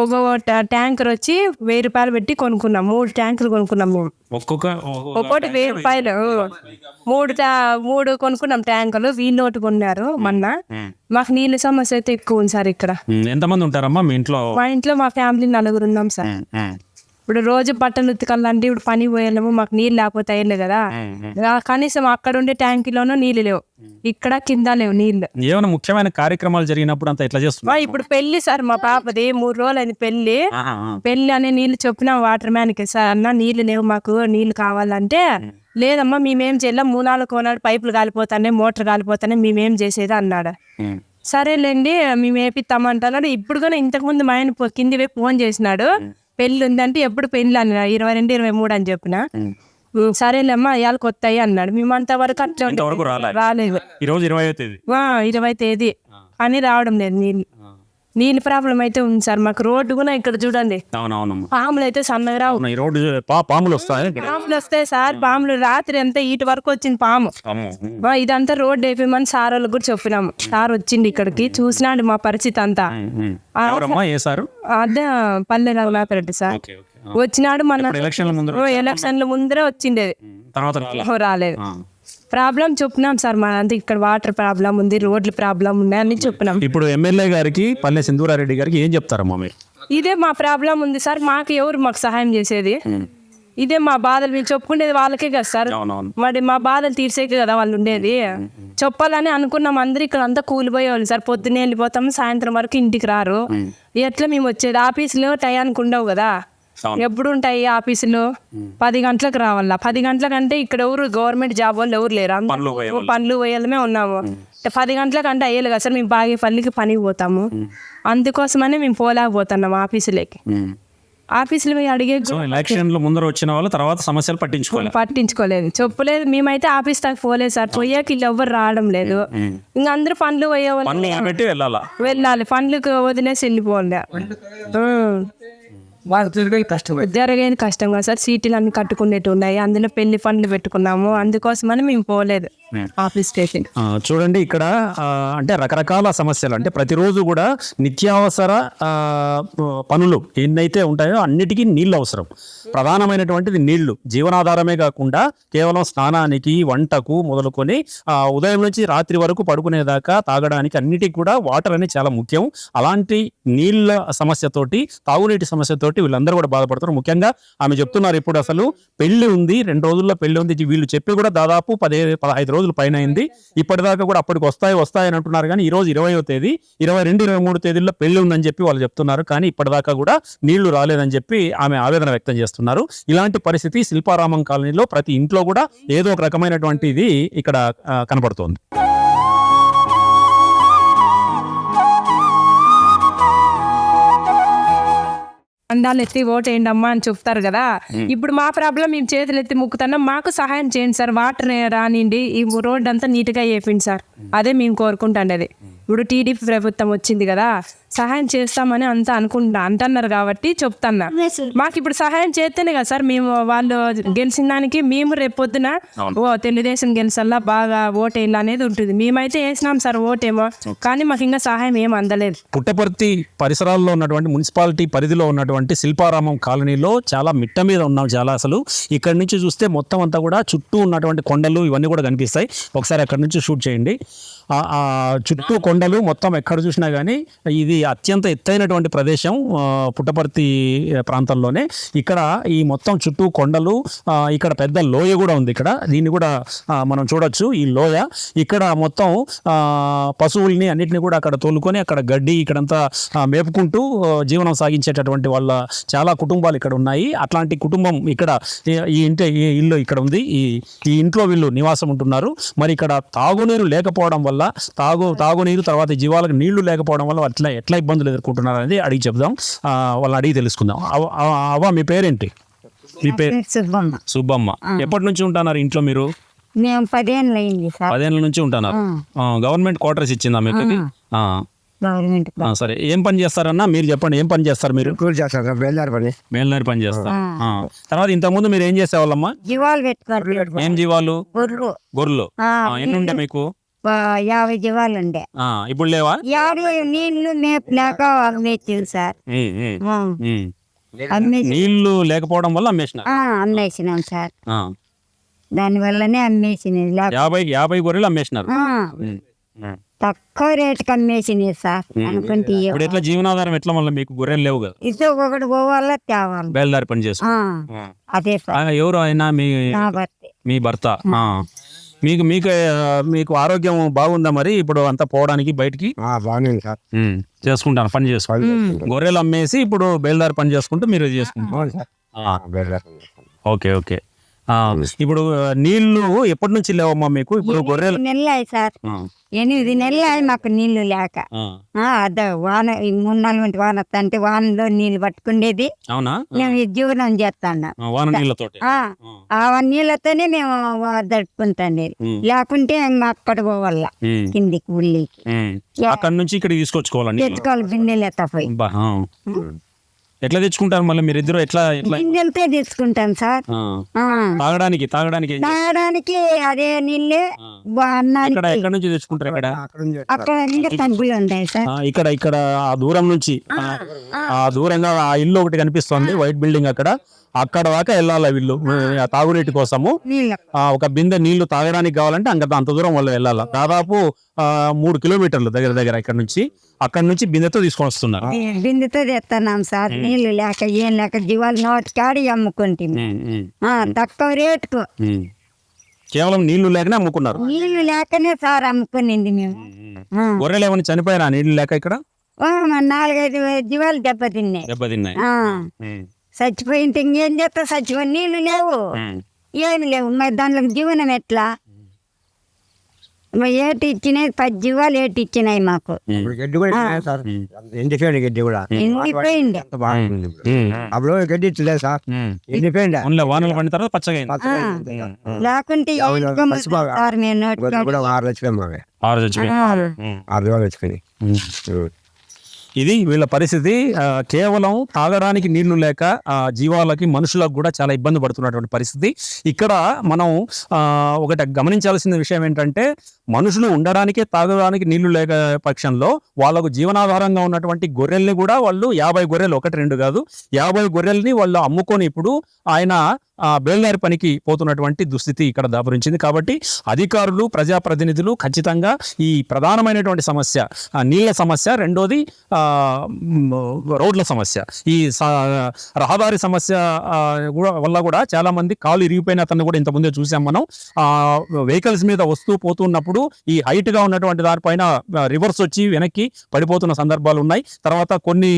ఒక ట్యాంకర్ వచ్చి 1000 రూపాయలు పెట్టి కొనుక్కున్నాం. 3 ట్యాంకులు కొనుక్కున్నాం మేము. ఒక్కొక్కటి 1000 రూపాయలు. 3 కొనుక్కున్నాం ట్యాంకులు. వీళ్ళోటి కొన్నారు మొన్న. మాకు నీళ్ళ సమస్య అయితే ఎక్కువ ఉంది సార్ ఇక్కడ. ఎంతమంది ఉంటారమ్మా మీ ఇంట్లో? మా ఇంట్లో మా ఫ్యామిలీ 4 ఉన్నాం సార్. ఇప్పుడు రోజు బట్టలు ఉతకాలంటే ఇప్పుడు పని పోయాము, మాకు నీళ్ళు లేకపోతే అయ్యలే కదా. కనీసం అక్కడ ఉండే ట్యాంకీలోనూ నీళ్ళు లేవు, ఇక్కడ కింద లేవు నీళ్ళు. ఏమైనా ముఖ్యమైన కార్యక్రమాలు జరిగినప్పుడు అంతా ఎట్లా చేస్తున్నా? ఇప్పుడు పెళ్లి సార్, మా పాపది 3 రోజులు అయింది పెళ్లి అనే నీళ్ళు చెప్పిన వాటర్ మ్యాన్ కి, సార్ అన్న నీళ్ళు లేవు, మాకు నీళ్ళు కావాలంటే లేదమ్మా మేమేం చేయాలి, 3-4 కోనాడు పైపులు కాలిపోతానే, మోటార్ కాలిపోతానే, మేమేం చేసేది అన్నాడు. సరేలేండి మేము వేపిస్తామంటున్నాడు. ఇప్పుడు కూడా ఇంతకుముందు మా ఆయన కింది వైపు ఫోన్ చేసినాడు, పెళ్లి ఉందంటే ఎప్పుడు పెళ్లి అన్నా 22-23 అని చెప్పిన. సరేలేమ్మా ఇవాళ కొత్తాయి అన్నాడు. మేమంత వరకు అట్లా రాలేదు. 20వ తేదీ అని రావడం లేదు. నీళ్ళ ప్రాబ్లం అయితే ఉంది సార్ మాకు. రోడ్డు కూడా ఇక్కడ చూడండి, పాములు అయితే సన్నగా రావు. పాములు వస్తాయి సార్. పాములు రాత్రి అంతా ఇటు వరకు వచ్చింది పాము. ఇదంతా రోడ్డు అయిపోయి సార్ వాళ్ళకి కూడా చెప్పినాము. సార్ వచ్చింది ఇక్కడికి, చూసినాడు మా పరిస్థితి అంతా. అదే పల్లె రఘునాథరెడ్డి సార్ వచ్చినాడు మన ఎలక్షన్ల ముందరే వచ్చిండేది, రాలేదు. ప్రాబ్లం చెప్పినాం సార్, మా అంతా ఇక్కడ వాటర్ ప్రాబ్లం ఉంది, రోడ్ల ప్రాబ్లం ఉంది అని చెప్పినాం. ఇప్పుడు ఎమ్మెల్యే గారికి, పల్లె సింధూరారెడ్డి గారికి ఏం చెప్తారమ్మా మీరు? ఇదే మా ప్రాబ్లం ఉంది సార్, మాకు సహాయం చేసేది ఇదే. మా బాధలు మేము చెప్పుకునేది వాళ్ళకే కదా సార్, మరి మా బాధలు తీర్చేకే కదా వాళ్ళు ఉండేది. చెప్పాలని అనుకున్నాం. అందరు ఇక్కడ అంతా కూలిపోయేవాళ్ళు సార్. పొద్దున్నే వెళ్ళిపోతాం, సాయంత్రం వరకు ఇంటికి రారు. ఎట్లా మేము వచ్చేది? ఆఫీసులో టయానికి ఉండవు కదా, ఎప్పుడు ఉంటాయి ఆఫీసులు? 10 గంటలకు రావాలా. 10 గంటలకంటే ఇక్కడ ఎవరు గవర్నమెంట్ జాబ్ వాళ్ళు ఎవరు లేరు, పనులు పోయాలమే ఉన్నాము. 10 గంటలకంటే అయ్యేది కదా సార్, మేము బాగా పల్లికి పనికి పోతాము, అందుకోసమనే మేము పోలేకపోతున్నాము ఆఫీసులకి. ఆఫీసులు పోయి అడిగే ఎలక్షన్లు ముందర వచ్చిన వాళ్ళు తర్వాత సమస్యలు పట్టించుకోలేదు, చెప్పలేదు. మేమైతే ఆఫీస్ దాకా పోలేదు సార్, పోయాక వీళ్ళు ఎవరు రావడం లేదు. ఇంకా అందరూ పనులు పోయేవాళ్ళు వెళ్ళాలి, పనులకు వదిలేసి వెళ్ళిపోలే. జరిగేది కష్టం కదా సార్, సీట్లు అన్ని కట్టుకునేట్టు ఉన్నాయి, అందులో పెళ్లి పనులు పెట్టుకున్నాము, అందుకోసమని మేము పోలేదు ఆఫీస్ స్టేషన్. చూడండి ఇక్కడ అంటే రకరకాల సమస్యలు, అంటే ప్రతిరోజు కూడా నిత్యావసర పనులు ఎన్నైతే ఉంటాయో అన్నిటికీ నీళ్ళు అవసరం. ప్రధానమైనటువంటిది నీళ్లు, జీవనాధారమే కాకుండా కేవలం స్నానానికి, వంటకు మొదలుకొని ఉదయం నుంచి రాత్రి వరకు పడుకునేదాకా తాగడానికి అన్నిటికీ కూడా వాటర్ అనేది చాలా ముఖ్యం. అలాంటి నీళ్ళ సమస్యతోటి, తాగునీటి సమస్యతోటి వీళ్ళందరూ కూడా బాధపడతారు. ముఖ్యంగా ఆమె చెప్తున్నారు, ఇప్పుడు అసలు పెళ్లి ఉంది, 2 రోజుల్లో పెళ్లి ఉంది, వీళ్ళు చెప్పి కూడా దాదాపు 15 రోజులు పైన అయింది. ఇప్పటిదాకా కూడా అప్పటికి వస్తాయి అని అంటున్నారు, కానీ ఈ రోజు 20వ తేదీ, 22, 23 తేదీల్లో పెళ్లి ఉందని చెప్పి వాళ్ళు చెప్తున్నారు, కానీ ఇప్పటిదాకా కూడా నీళ్లు రాలేదని చెప్పి ఆమె ఆవేదన వ్యక్తం చేస్తున్నారు. ఇలాంటి పరిస్థితి శిల్పారామం కాలనీలో ప్రతి ఇంట్లో కూడా ఏదో ఒక రకమైనటువంటిది ఇక్కడ కనబడుతోంది. అందాలు ఎత్తి ఓటేయండి అమ్మా అని చెప్తారు కదా. ఇప్పుడు మా ప్రాబ్లం మేము చేతులు ఎత్తి ముక్కుతున్నాం, మాకు సహాయం చేయండి సార్, వాటర్ రానిండి, ఈ రోడ్ అంతా నీట్గా వేయండి సార్, అదే మేము కోరుకుంటాండి. ఇప్పుడు టీడీపీ ప్రభుత్వం వచ్చింది కదా, సహాయం చేస్తామని అంతా అంటున్నారు కాబట్టి చెప్తున్నా. మాకు ఇప్పుడు సహాయం చేస్తేనే కదా సార్ మేము వాళ్ళు గెలిచిన దానికి మేము రేపు పొద్దున తెలుగుదేశం గెలిచల్లా బాగా ఓటేయాలి అనేది ఉంటుంది. మేమైతే వేసినాం సార్ ఓటేమో, కానీ మాకు ఇంకా సహాయం ఏం అందలేదు. పుట్టపర్తి పరిసరాల్లో ఉన్నటువంటి మున్సిపాలిటీ పరిధిలో ఉన్నటువంటి శిల్పారామం కాలనీలో చాలా మిట్ట మీద ఉన్నాం. చాలా అసలు ఇక్కడ నుంచి చూస్తే మొత్తం అంతా కూడా చుట్టూ ఉన్నటువంటి కొండలు ఇవన్నీ కూడా కనిపిస్తాయి. ఒకసారి అక్కడ నుంచి షూట్ చేయండి. ఆ చుట్టూ కొండలు మొత్తం ఎక్కడ చూసినా కానీ ఇది అత్యంత ఎత్తైనటువంటి ప్రదేశం పుట్టపర్తి ప్రాంతంలోనే. ఇక్కడ ఈ మొత్తం చుట్టూ కొండలు, ఇక్కడ పెద్ద లోయ కూడా ఉంది. ఇక్కడ దీన్ని కూడా మనం చూడొచ్చు. ఈ లోయ ఇక్కడ మొత్తం పశువుల్ని అన్నిటిని కూడా అక్కడ తోలుకొని అక్కడ గడ్డి ఇక్కడంతా మేపుకుంటూ జీవనం సాగించేటటువంటి వాళ్ళ చాలా కుటుంబాలు ఇక్కడ ఉన్నాయి. అట్లాంటి కుటుంబం ఇక్కడ ఈ ఇల్లు ఇక్కడ ఉంది. ఈ ఇంట్లో వీళ్ళు నివాసం ఉంటున్నారు. మరి ఇక్కడ తాగునీరు లేకపోవడం వల్ల, తాగునీరు తర్వాత జీవాలకు నీళ్లు లేకపోవడం వల్ల ఎట్లా ఇబ్బందులు ఎదుర్కొంటున్నారు అనేది అడిగి చెప్దాం, వాళ్ళని అడిగి తెలుసుకుందాం. అవ్వ మీ పేరేంటి? మీ పేరు? సుబ్బమ్మ. ఎప్పటి నుంచి ఉంటున్నారు ఇంట్లో మీరు? మేము 10 ఏళ్ళు అయింది సార్. 10 ఏళ్ళ నుంచి ఉంటున్నారు. గవర్నమెంట్ క్వార్టర్స్ ఇచ్చిందా మీకు? సరే, ఏం పని చేస్తారన్నా మీరు చెప్పండి, ఏం పని చేస్తారు మీరు? మేల్దారి పని చేస్తారు. తర్వాత ఇంతకుముందు మీరు ఏం చేసేవాళ్ళమ్మా? జీవాలు పెట్టుకోవాలి. ఏం జీవాలు? గొర్రెలు. ఎన్ని ఉండే మీకు? 50 జీవాలు ఉండే. ఇప్పుడు లేవా? 50 నీళ్లు మేపలేక అమ్మేసింది సార్. నీళ్లు లేకపోవడం వల్ల అమ్మేసినాం సార్, దాని వల్లనే అమ్మేసినది. 50 గొర్రెలు అమ్మేసినారు. తక్కువ రేటుకి అమ్మేసినది సార్. అనుకుంటే ఇప్పుడు ఎట్లా జీవనాధారం ఎట్లా? మళ్ళీ మీకు గొర్రెలు లేవు కదా, ఇది ఒకటి పోవాలా తేవాలి. బయలుదారి పని చేస్తా. అదే సార్. ఎవరు అయినా మీ భర్త. మీకు ఆరోగ్యం బాగుందా మరి ఇప్పుడు అంతా పోవడానికి బయటికి? చేసుకుంటాను, పని చేసుకోవాలి. గొర్రెలు అమ్మేసి ఇప్పుడు బయలుదారి పని చేసుకుంటూ మీరు చేసుకుంటారు. ఓకే. ఇప్పుడు నీళ్లు ఎప్పటి నుంచి లేవమ్మా మీకు? ఇప్పుడు గొర్రెలు నెలలు సార్, 8 నెలలు మాకు నీళ్లు లేక. అదే వాన 3-4 వాన వస్తుంటే వానలో నీళ్లు పట్టుకునేది. అవునా? మేము జీవనం చేస్తాం వాన నీళ్ళతో. ఆ నీళ్ళతోనే మేము దడుపుకుంటాం. లేకుంటే అక్కడ పోవాల కిందికి ఊళ్ళకి. అక్కడ నుంచి ఇక్కడ తీసుకొచ్చుకోవాలి, తెచ్చుకోవాలి బిందెలు ఎత్తపోయి. ఎట్లా తెచ్చుకుంటారు మళ్ళీ మీరు ఇద్దరు? ఎట్లా బిందెలతో తెచ్చుకుంటాం సార్. తాగడానికి అదే నీళ్ళే. ఎక్కడ నుంచి తెచ్చుకుంటారు? అక్కడ ఇంకా తగ్గులు ఉంటాయి సార్. ఇక్కడ ఆ దూరం నుంచి, ఆ దూరంగా ఆ ఇల్లు ఒకటి కనిపిస్తుంది, వైట్ బిల్డింగ్, అక్కడ దాకా వెళ్ళాలి వీళ్ళు తాగునీటి కోసము. ఒక బిందె నీళ్లు తాగడానికి కావాలంటే అంత దూరం వాళ్ళు వెళ్ళాలి. దాదాపు 3 కిలోమీటర్లు దగ్గర ఇక్కడ నుంచి. అక్కడ నుంచి బిందెతో తీసుకొని వస్తున్నారు. బిందెతో తెస్తున్నాం సార్. నీళ్లు లేక ఏం లేక జీవాలు నోటికాడి అమ్ముకుంటుంది తక్కువ రేటుకు. కేవలం నీళ్లు లేకనే అమ్ముకున్నారు. నీళ్లు లేకనే సార్ అమ్ముకునింది మేము. గొర్రెలు ఏమైనా చనిపోయినా నీళ్లు లేక? ఇక్కడ 4-5 జీవాలు దెబ్బతిన్నాయి. చచ్చిపోయింటే ఇంకేం చేస్తా, చచ్చిపోయి నీళ్ళు లేవు, ఏమి లేవు, మరి దాంట్లో జీవనం ఎట్లా? మరి ఏటి ఇచ్చినాయి 10 జీవాలు ఏటి ఇచ్చినాయి మాకు. ఇప్పుడు గడ్డి కూడా ఇచ్చినాయి సార్, ఎండిపోయింది గడ్డి కూడా ఎండిపోయింది. ఎంత బాగుంది ఇప్పుడు. అప్పుడు గడ్డి ఇచ్చలేదు సార్, ఎండిపోయింది. ఓన్లీ వానలు పడిన తర్వాత పచ్చగా అయింది. లేకుంటే గొర్రెలు కూడా 6 లక్షలు మావే, 6 చచ్చిపోయి 6 రోజులు వచ్చుకొని. ఇది వీళ్ళ పరిస్థితి. కేవలం తాగడానికి నీళ్లు లేక జీవాలకి మనుషులకు కూడా చాలా ఇబ్బంది పడుతున్నటువంటి పరిస్థితి. ఇక్కడ మనం ఒకటి గమనించాల్సిన విషయం ఏంటంటే, మనుషులు ఉండడానికే తాగడానికి నీళ్లు లేక పక్షంలో వాళ్ళకు జీవనాధారంగా ఉన్నటువంటి గొర్రెల్ని కూడా వాళ్ళు 50 గొర్రెలు, 1-2 కాదు, 50 గొర్రెల్ని వాళ్ళు అమ్ముకొని ఇప్పుడు ఆయన బేల్దారి పనికి పోతున్నటువంటి దుస్థితి ఇక్కడ దాపురించింది. కాబట్టి అధికారులు, ప్రజాప్రతినిధులు ఖచ్చితంగా ఈ ప్రధానమైనటువంటి సమస్య నీళ్ల సమస్య, రెండోది రోడ్ల సమస్య, ఈ రహదారి సమస్య వల్ల కూడా చాలా మంది కాలు ఇరిగిపోయిన అతన్ని కూడా ఇంతకుముందే చూసాం మనం. వెహికల్స్ మీద వస్తూ పోతున్నప్పుడు ఈ హైట్ గా ఉన్నటువంటి దానిపైన రివర్స్ వచ్చి వెనక్కి పడిపోతున్న సందర్భాలు ఉన్నాయి. తర్వాత కొన్ని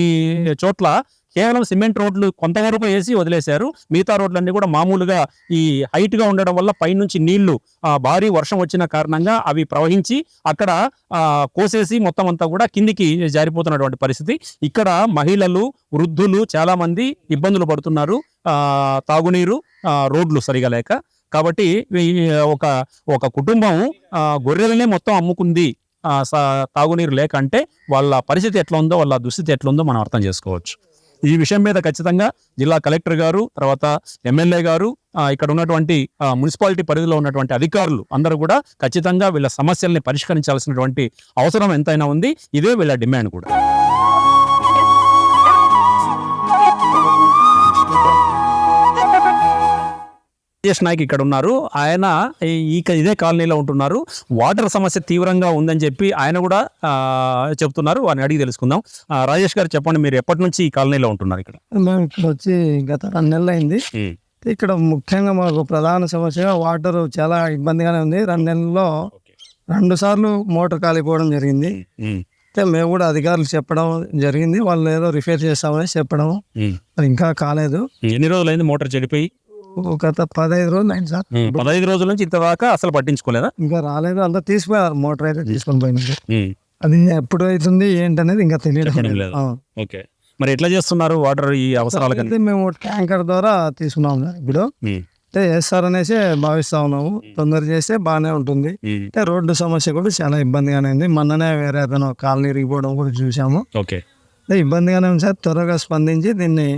చోట్ల కేవలం సిమెంట్ రోడ్లు కొంతవరకు వేసి వదిలేశారు, మిగతా రోడ్లన్నీ కూడా మామూలుగా ఈ హైట్ గా ఉండడం వల్ల పైనుంచి నీళ్లు భారీ వర్షం వచ్చిన కారణంగా అవి ప్రవహించి అక్కడ కోసేసి మొత్తం అంతా కూడా కిందికి జారిపోతున్నటువంటి పరిస్థితి. ఇక్కడ మహిళలు, వృద్ధులు చాలా మంది ఇబ్బందులు పడుతున్నారు, తాగునీరు, రోడ్లు సరిగా లేక. కాబట్టి ఒక కుటుంబం గొర్రెలనే మొత్తం అమ్ముకుంది తాగునీరు లేక అంటే వాళ్ళ పరిస్థితి ఎట్లా ఉందో, వాళ్ళ దుస్థితి ఎట్లా ఉందో మనం అర్థం చేసుకోవచ్చు. ఈ విషయం మీద ఖచ్చితంగా జిల్లా కలెక్టర్ గారు, తర్వాత ఎమ్మెల్యే గారు, ఇక్కడ ఉన్నటువంటి మున్సిపాలిటీ పరిధిలో ఉన్నటువంటి అధికారులు అందరూ కూడా ఖచ్చితంగా వీళ్ళ సమస్యల్ని పరిష్కరించాల్సినటువంటి అవసరం ఎంతైనా ఉంది. ఇదే వీళ్ళ డిమాండ్ కూడా. రాజేష్ నాయక్ ఇక్కడ ఉన్నారు. ఆయన ఇదే కాలనీలో ఉంటున్నారు. వాటర్ సమస్య తీవ్రంగా ఉందని చెప్పి ఆయన కూడా చెప్తున్నారు. వారిని అడిగి తెలుసుకుందాం. రాజేష్ గారు చెప్పండి, మీరు ఎప్పటి నుంచి ఈ కాలనీలో ఉంటున్నారు? ఇక్కడ మేము ఇక్కడ వచ్చి గత 2 నెలలు అయింది. ఇక్కడ ముఖ్యంగా మాకు ప్రధాన సమస్య వాటర్ చాలా ఇబ్బందిగానే ఉంది. 2 నెలల్లో 2 సార్లు మోటార్ కాలిపోవడం జరిగింది. అయితే మేము కూడా అధికారులు చెప్పడం జరిగింది, వాళ్ళు ఏదో రిపేర్ చేస్తామని చెప్పడం, అది ఇంకా కాలేదు. ఎన్ని రోజులైంది మోటార్ చెడిపోయి? గత 15 రోజులు అయింది సార్. 15 రోజుల నుంచి ఇంతదాకా అసలు పట్టించుకోలేదా? ఇంకా రాలేదు, అంతా తీసిపోయారు, మోటార్ అయితే తీసుకొని పోయినారు. అది ఎప్పుడు అవుతుంది ఏంటనేది ఇంకా తెలియడం లేదు. ఓకే, మరి ఎట్లా చేస్తున్నారు వాటర్ ఈ అవసరాలకి? మేము ట్యాంకర్ ద్వారా తీసుకున్నాం ఇప్పుడు. అంటే వేస్తారు అనేసి భావిస్తా ఉన్నాము, తొందర చేస్తే బాగానే ఉంటుంది. అంటే రోడ్డు సమస్య కూడా చాలా ఇబ్బందిగానే ఉంది. మొన్ననే వేరే అతను కాలనీ ఇరిగిపోవడం కూడా చూసాము. ఓకే, ఇబ్బందిగానే ఉంది సార్, త్వరగా స్పందించి దీన్ని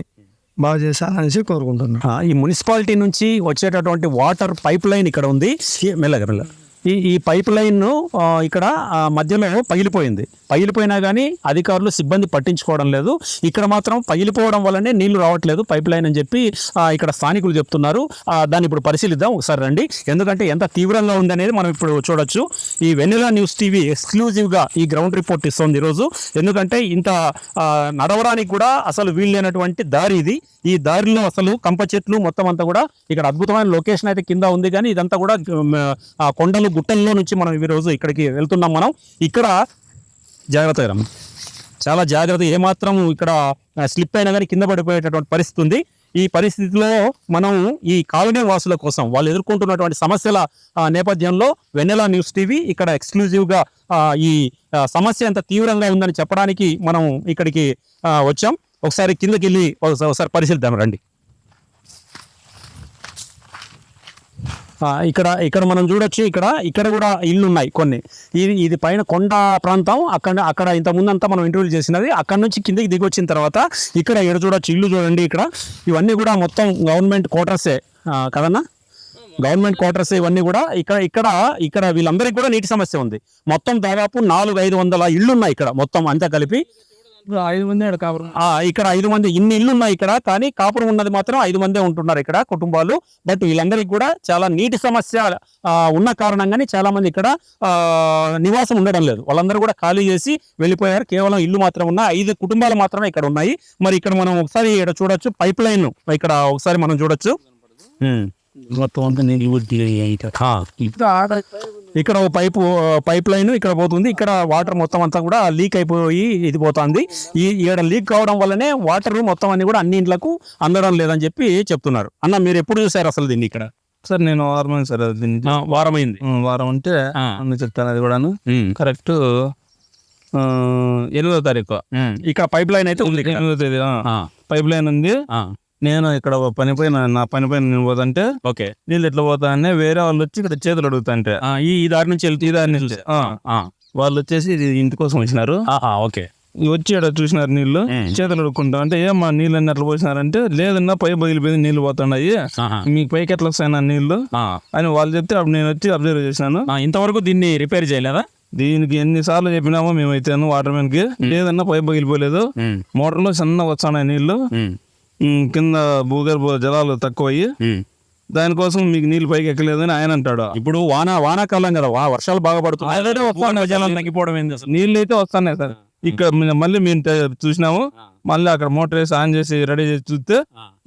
బాగు చేశారనేసి కోరుకుంటున్నాం. ఈ మున్సిపాలిటీ నుంచి వచ్చేటటువంటి వాటర్ పైప్ లైన్ ఇక్కడ ఉంది. మెల్లగా ఈ పైప్ లైన్ ఇక్కడ మధ్యలో పగిలిపోయినా కానీ అధికారులు, సిబ్బంది పట్టించుకోవడం లేదు. ఇక్కడ మాత్రం పగిలిపోవడం వల్లనే నీళ్లు రావట్లేదు పైప్ లైన్ అని చెప్పి ఇక్కడ స్థానికులు చెప్తున్నారు. దాన్ని ఇప్పుడు పరిశీలిద్దాం ఒకసారి రండి, ఎందుకంటే ఎంత తీవ్రంగా ఉందనేది మనం ఇప్పుడు చూడొచ్చు. ఈ వెన్నెలా న్యూస్ టీవీ ఎక్స్క్లూజివ్గా ఈ గ్రౌండ్ రిపోర్ట్ ఇస్తుంది ఈరోజు. ఎందుకంటే ఇంత నడవడానికి కూడా అసలు వీల్లేనటువంటి దారి ఇది. ఈ దారిలో అసలు కంప చెట్లు మొత్తం అంతా కూడా, ఇక్కడ అద్భుతమైన లొకేషన్ అయితే కింద ఉంది, కానీ ఇదంతా కూడా కొండలు, గుట్టల్లో నుంచి మనం ఈ రోజు ఇక్కడికి వెళ్తున్నాం. మనం ఇక్కడ జాగ్రత్త, చాలా జాగ్రత్త, ఏమాత్రం ఇక్కడ స్లిప్ అయినా కానీ కింద పడిపోయేటటువంటి పరిస్థితి ఉంది. ఈ పరిస్థితిలో మనం ఈ కాలనీ వాసుల కోసం వాళ్ళు ఎదుర్కొంటున్నటువంటి సమస్యల నేపథ్యంలో వెన్నెలా న్యూస్ టీవీ ఇక్కడ ఎక్స్క్లూజివ్గా ఈ సమస్య ఎంత తీవ్రంగా ఉందని చెప్పడానికి మనం ఇక్కడికి వచ్చాం. ఒకసారి కిందకి వెళ్ళి ఒకసారి పరిశీలిద్దాం రండి. ఇక్కడ మనం చూడొచ్చు, ఇక్కడ కూడా ఇల్లు ఉన్నాయి కొన్ని. ఇది పైన కొండ ప్రాంతం. అక్కడ ఇంత ముందంతా మనం ఇంటర్వ్యూ చేసినది. అక్కడ నుంచి కిందకి దిగి వచ్చిన తర్వాత ఇక్కడ చూడొచ్చు, ఇల్లు చూడండి. ఇవన్నీ కూడా మొత్తం గవర్నమెంట్ క్వార్టర్సే కదన్నా, గవర్నమెంట్ క్వార్టర్స్ ఇవన్నీ కూడా. ఇక్కడ వీళ్ళందరికీ కూడా నీటి సమస్య ఉంది. మొత్తం దాదాపు 400-500 ఇళ్ళు ఉన్నాయి ఇక్కడ మొత్తం అంతా కలిపి. 5 మంది కాపురం, ఇక్కడ 5 మంది, ఇన్ని ఇల్లు ఉన్నాయి ఇక్కడ, కానీ కాపురం ఉన్నది మాత్రం 5 మందే ఉంటున్నారు ఇక్కడ కుటుంబాలు. బట్ వీళ్ళందరికీ కూడా చాలా నీటి సమస్య ఉన్న కారణంగానే చాలా మంది ఇక్కడ నివాసం ఉండడం లేదు. వాళ్ళందరూ కూడా ఖాళీ చేసి వెళ్ళిపోయారు. కేవలం ఇల్లు మాత్రం ఉన్న 5 కుటుంబాలు మాత్రమే ఇక్కడ ఉన్నాయి. మరి ఇక్కడ మనం ఒకసారి ఇక్కడ చూడొచ్చు, పైప్ లైన్ ఇక్కడ ఒకసారి మనం చూడొచ్చు. మొత్తం ఇక్కడ ఓ పైప్ లైన్ ఇక్కడ పోతుంది, ఇక్కడ వాటర్ మొత్తం అంతా కూడా లీక్ అయిపోయి ఇది పోతుంది. ఇక్కడ లీక్ కావడం వల్లనే వాటర్ మొత్తం అన్ని కూడా అన్ని ఇంట్లకు అందడం లేదని చెప్పి చెప్తున్నారు. అన్న మీరు ఎప్పుడు చూసారు అసలు దీన్ని ఇక్కడ? సార్ నేను వారమైంది సార్, వారమైంది. వారం అంటే అన్ని చెప్తాను అది కూడాను. కరెక్ట్ 8వ తారీఖు ఇక్కడ పైప్ లైన్ అయితే ఉంది. 8వ తేదీ పైప్ లైన్ ఉంది. నేను ఇక్కడ నా పని పైన నేను పోతుంటే ఓకే నీళ్ళు ఎట్లా పోతానే వేరే వాళ్ళు వచ్చి ఇక్కడ చేతులు అడుగుతాంటే ఈ దారి నుంచి వెళ్తే ఈ దారి నుంచి వాళ్ళు వచ్చేసి ఇది ఇంటి కోసం వచ్చినారు. ఓకే వచ్చి ఇక్కడ చూసినారు నీళ్లు, చేతులు అడుక్కుంటాం అంటే ఏమా నీళ్ళు అన్ని అట్లా పోసినారంటే లేదన్నా పై బగిలిపోయింది నీళ్లు పోతున్నాయి, మీకు పైకి ఎట్లా వస్తాయి నీళ్లు అని వాళ్ళు చెప్తే అప్పుడు నేను వచ్చి అబ్జర్వ్ చేసినాను. ఇంతవరకు దీన్ని రిపేర్ చేయలేదా? దీనికి ఎన్నిసార్లు చెప్పినామో మేమైతే వాటర్ మ్యాన్ కి, లేదన్నా పైప్ పగిలిపోలేదు, మోటార్లో చిన్న వస్తున్నాయి నీళ్లు, కింద భూగర్భ జలాలు తక్కువ అయ్యి దానికోసం మీకు నీళ్ళు పైకి ఎక్కలేదని ఆయన అంటాడు. ఇప్పుడు వానాకాలం కదా, వర్షాలు బాగా పడుతున్నాయి, జలాలు తగ్గిపోవడం ఏంది అసలు? నీళ్ళు అయితే వస్తున్నాయి సార్. ఇక్కడ మళ్ళీ మేము చూసినాము, మళ్ళీ అక్కడ మోటార్ వేసి ఆన్ చేసి రెడీ చేసి చూస్తే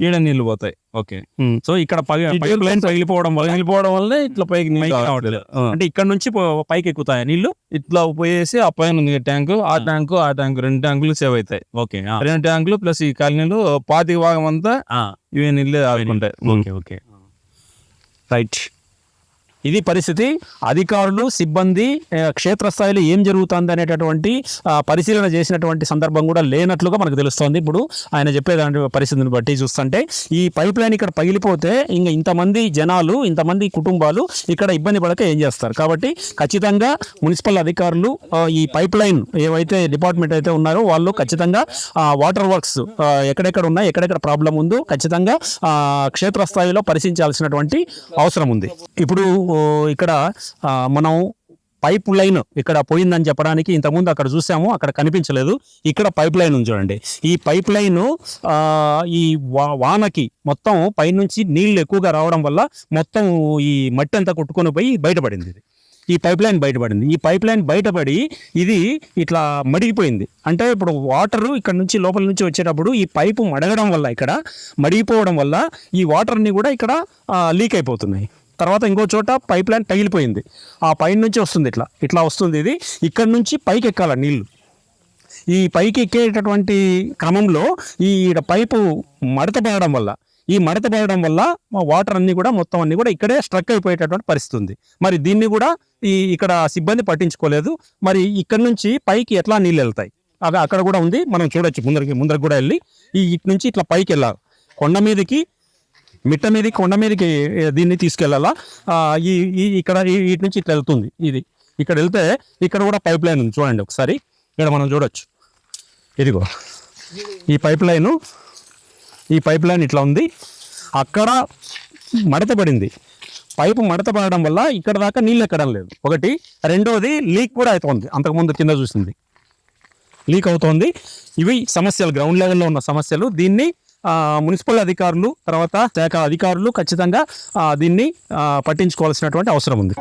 ఈడ నీళ్లు పోతాయి. ఓకే సో ఇక్కడ పైప్ లైన్ పగిలిపోవడం వల్ల ఇట్లా పైకి రావట్లేదు. అంటే ఇక్కడ నుంచి పైకి ఎక్కుతాయి నీళ్లు, ఇట్లా పోయేసి ఆ పైన ఉంది ట్యాంకు, ఆ ట్యాంకు 2 ట్యాంకులు సేవ్ అవుతాయి. ఓకే 2 ట్యాంకులు ప్లస్ ఈ కాలనీలు 25 భాగం అంతా ఇవే నీళ్ళే ఆడుకుంటాయి. Okay okay right. ఇది పరిస్థితి. అధికారులు సిబ్బంది క్షేత్రస్థాయిలో ఏం జరుగుతుంది అనేటటువంటి పరిశీలన చేసినటువంటి సందర్భం కూడా లేనట్లుగా మనకు తెలుస్తోంది. ఇప్పుడు ఆయన చెప్పేదాని పరిస్థితిని బట్టి చూస్తుంటే ఈ పైప్ లైన్ ఇక్కడ పగిలిపోతే ఇంకా ఇంతమంది జనాలు, ఇంతమంది కుటుంబాలు ఇక్కడ ఇబ్బంది పడక ఏం చేస్తారు. కాబట్టి ఖచ్చితంగా మున్సిపల్ అధికారులు ఈ పైప్ లైన్ ఏవైతే డిపార్ట్మెంట్ అయితే ఉన్నారో వాళ్ళు ఖచ్చితంగా వాటర్ వర్క్స్ ఎక్కడెక్కడ ఉన్నాయి, ఎక్కడెక్కడ ప్రాబ్లం ఉందో ఖచ్చితంగా క్షేత్రస్థాయిలో పరిశీలించాల్సినటువంటి అవసరం ఉంది. ఇప్పుడు ఇక్కడ మనం పైప్ లైన్ ఇక్కడ పోయిందని చెప్పడానికి ఇంతకుముందు అక్కడ చూసాము, అక్కడ కనిపించలేదు. ఇక్కడ పైప్ లైన్ ఉంది చూడండి. ఈ పైప్ లైన్ ఈ వానకి మొత్తం పైనుంచి నీళ్లు ఎక్కువగా రావడం వల్ల మొత్తం ఈ మట్టి అంతా కొట్టుకొని పోయి బయటపడింది. ఈ పైప్ లైన్ బయటపడింది. ఈ పైప్ లైన్ బయటపడి ఇది ఇట్లా మడిగిపోయింది. అంటే ఇప్పుడు వాటర్ ఇక్కడ నుంచి లోపల నుంచి వచ్చేటప్పుడు ఈ పైపు మడగడం వల్ల, ఇక్కడ మడిగిపోవడం వల్ల ఈ వాటర్ని కూడా ఇక్కడ లీక్ అయిపోతున్నాయి. తర్వాత ఇంకో చోట పైప్ లైన్ పగిలిపోయింది. ఆ పైన నుంచి వస్తుంది, ఇట్లా వస్తుంది. ఇది ఇక్కడ నుంచి పైకి ఎక్కాల నీళ్లు. ఈ పైకి ఎక్కేటటువంటి క్రమంలో ఈ పైపు మడతపడడం వల్ల మా వాటర్ అన్ని కూడా మొత్తం అన్ని కూడా ఇక్కడే స్ట్రక్ అయిపోయేటటువంటి పరిస్థితి ఉంది. మరి దీన్ని కూడా ఇక్కడ సిబ్బంది పట్టించుకోలేదు. మరి ఇక్కడ నుంచి పైకి ఎట్లా నీళ్ళు వెళ్తాయి అవి అక్కడ కూడా ఉంది, మనం చూడొచ్చు. ముందరికి కూడా వెళ్ళి ఇటు నుంచి ఇట్లా పైకి వెళ్ళాలి, కొండ మీదకి దీన్ని తీసుకెళ్ళాలా. ఇక్కడ ఇటు నుంచి ఇట్లా వెళ్తుంది. ఇది ఇక్కడ వెళ్తే ఇక్కడ కూడా పైప్ లైన్ ఉంది చూడండి ఒకసారి. ఇక్కడ మనం చూడొచ్చు, ఇదిగో ఈ పైప్ లైన్ ఇట్లా ఉంది. అక్కడ మడత పడింది. పైపు మడత పడడం వల్ల ఇక్కడ దాకా నీళ్ళు ఎక్కడం లేదు ఒకటి. రెండోది లీక్ కూడా అవుతుంది. అంతకుముందు కింద చూసింది లీక్ అవుతోంది. ఇవి సమస్యలు, గ్రౌండ్ లెవెల్లో ఉన్న సమస్యలు. దీన్ని మున్సిపల్ అధికారులు, తర్వాత శాఖ అధికారులు ఖచ్చితంగా దీన్ని పట్టించుకోవాల్సినటువంటి అవసరం ఉంది.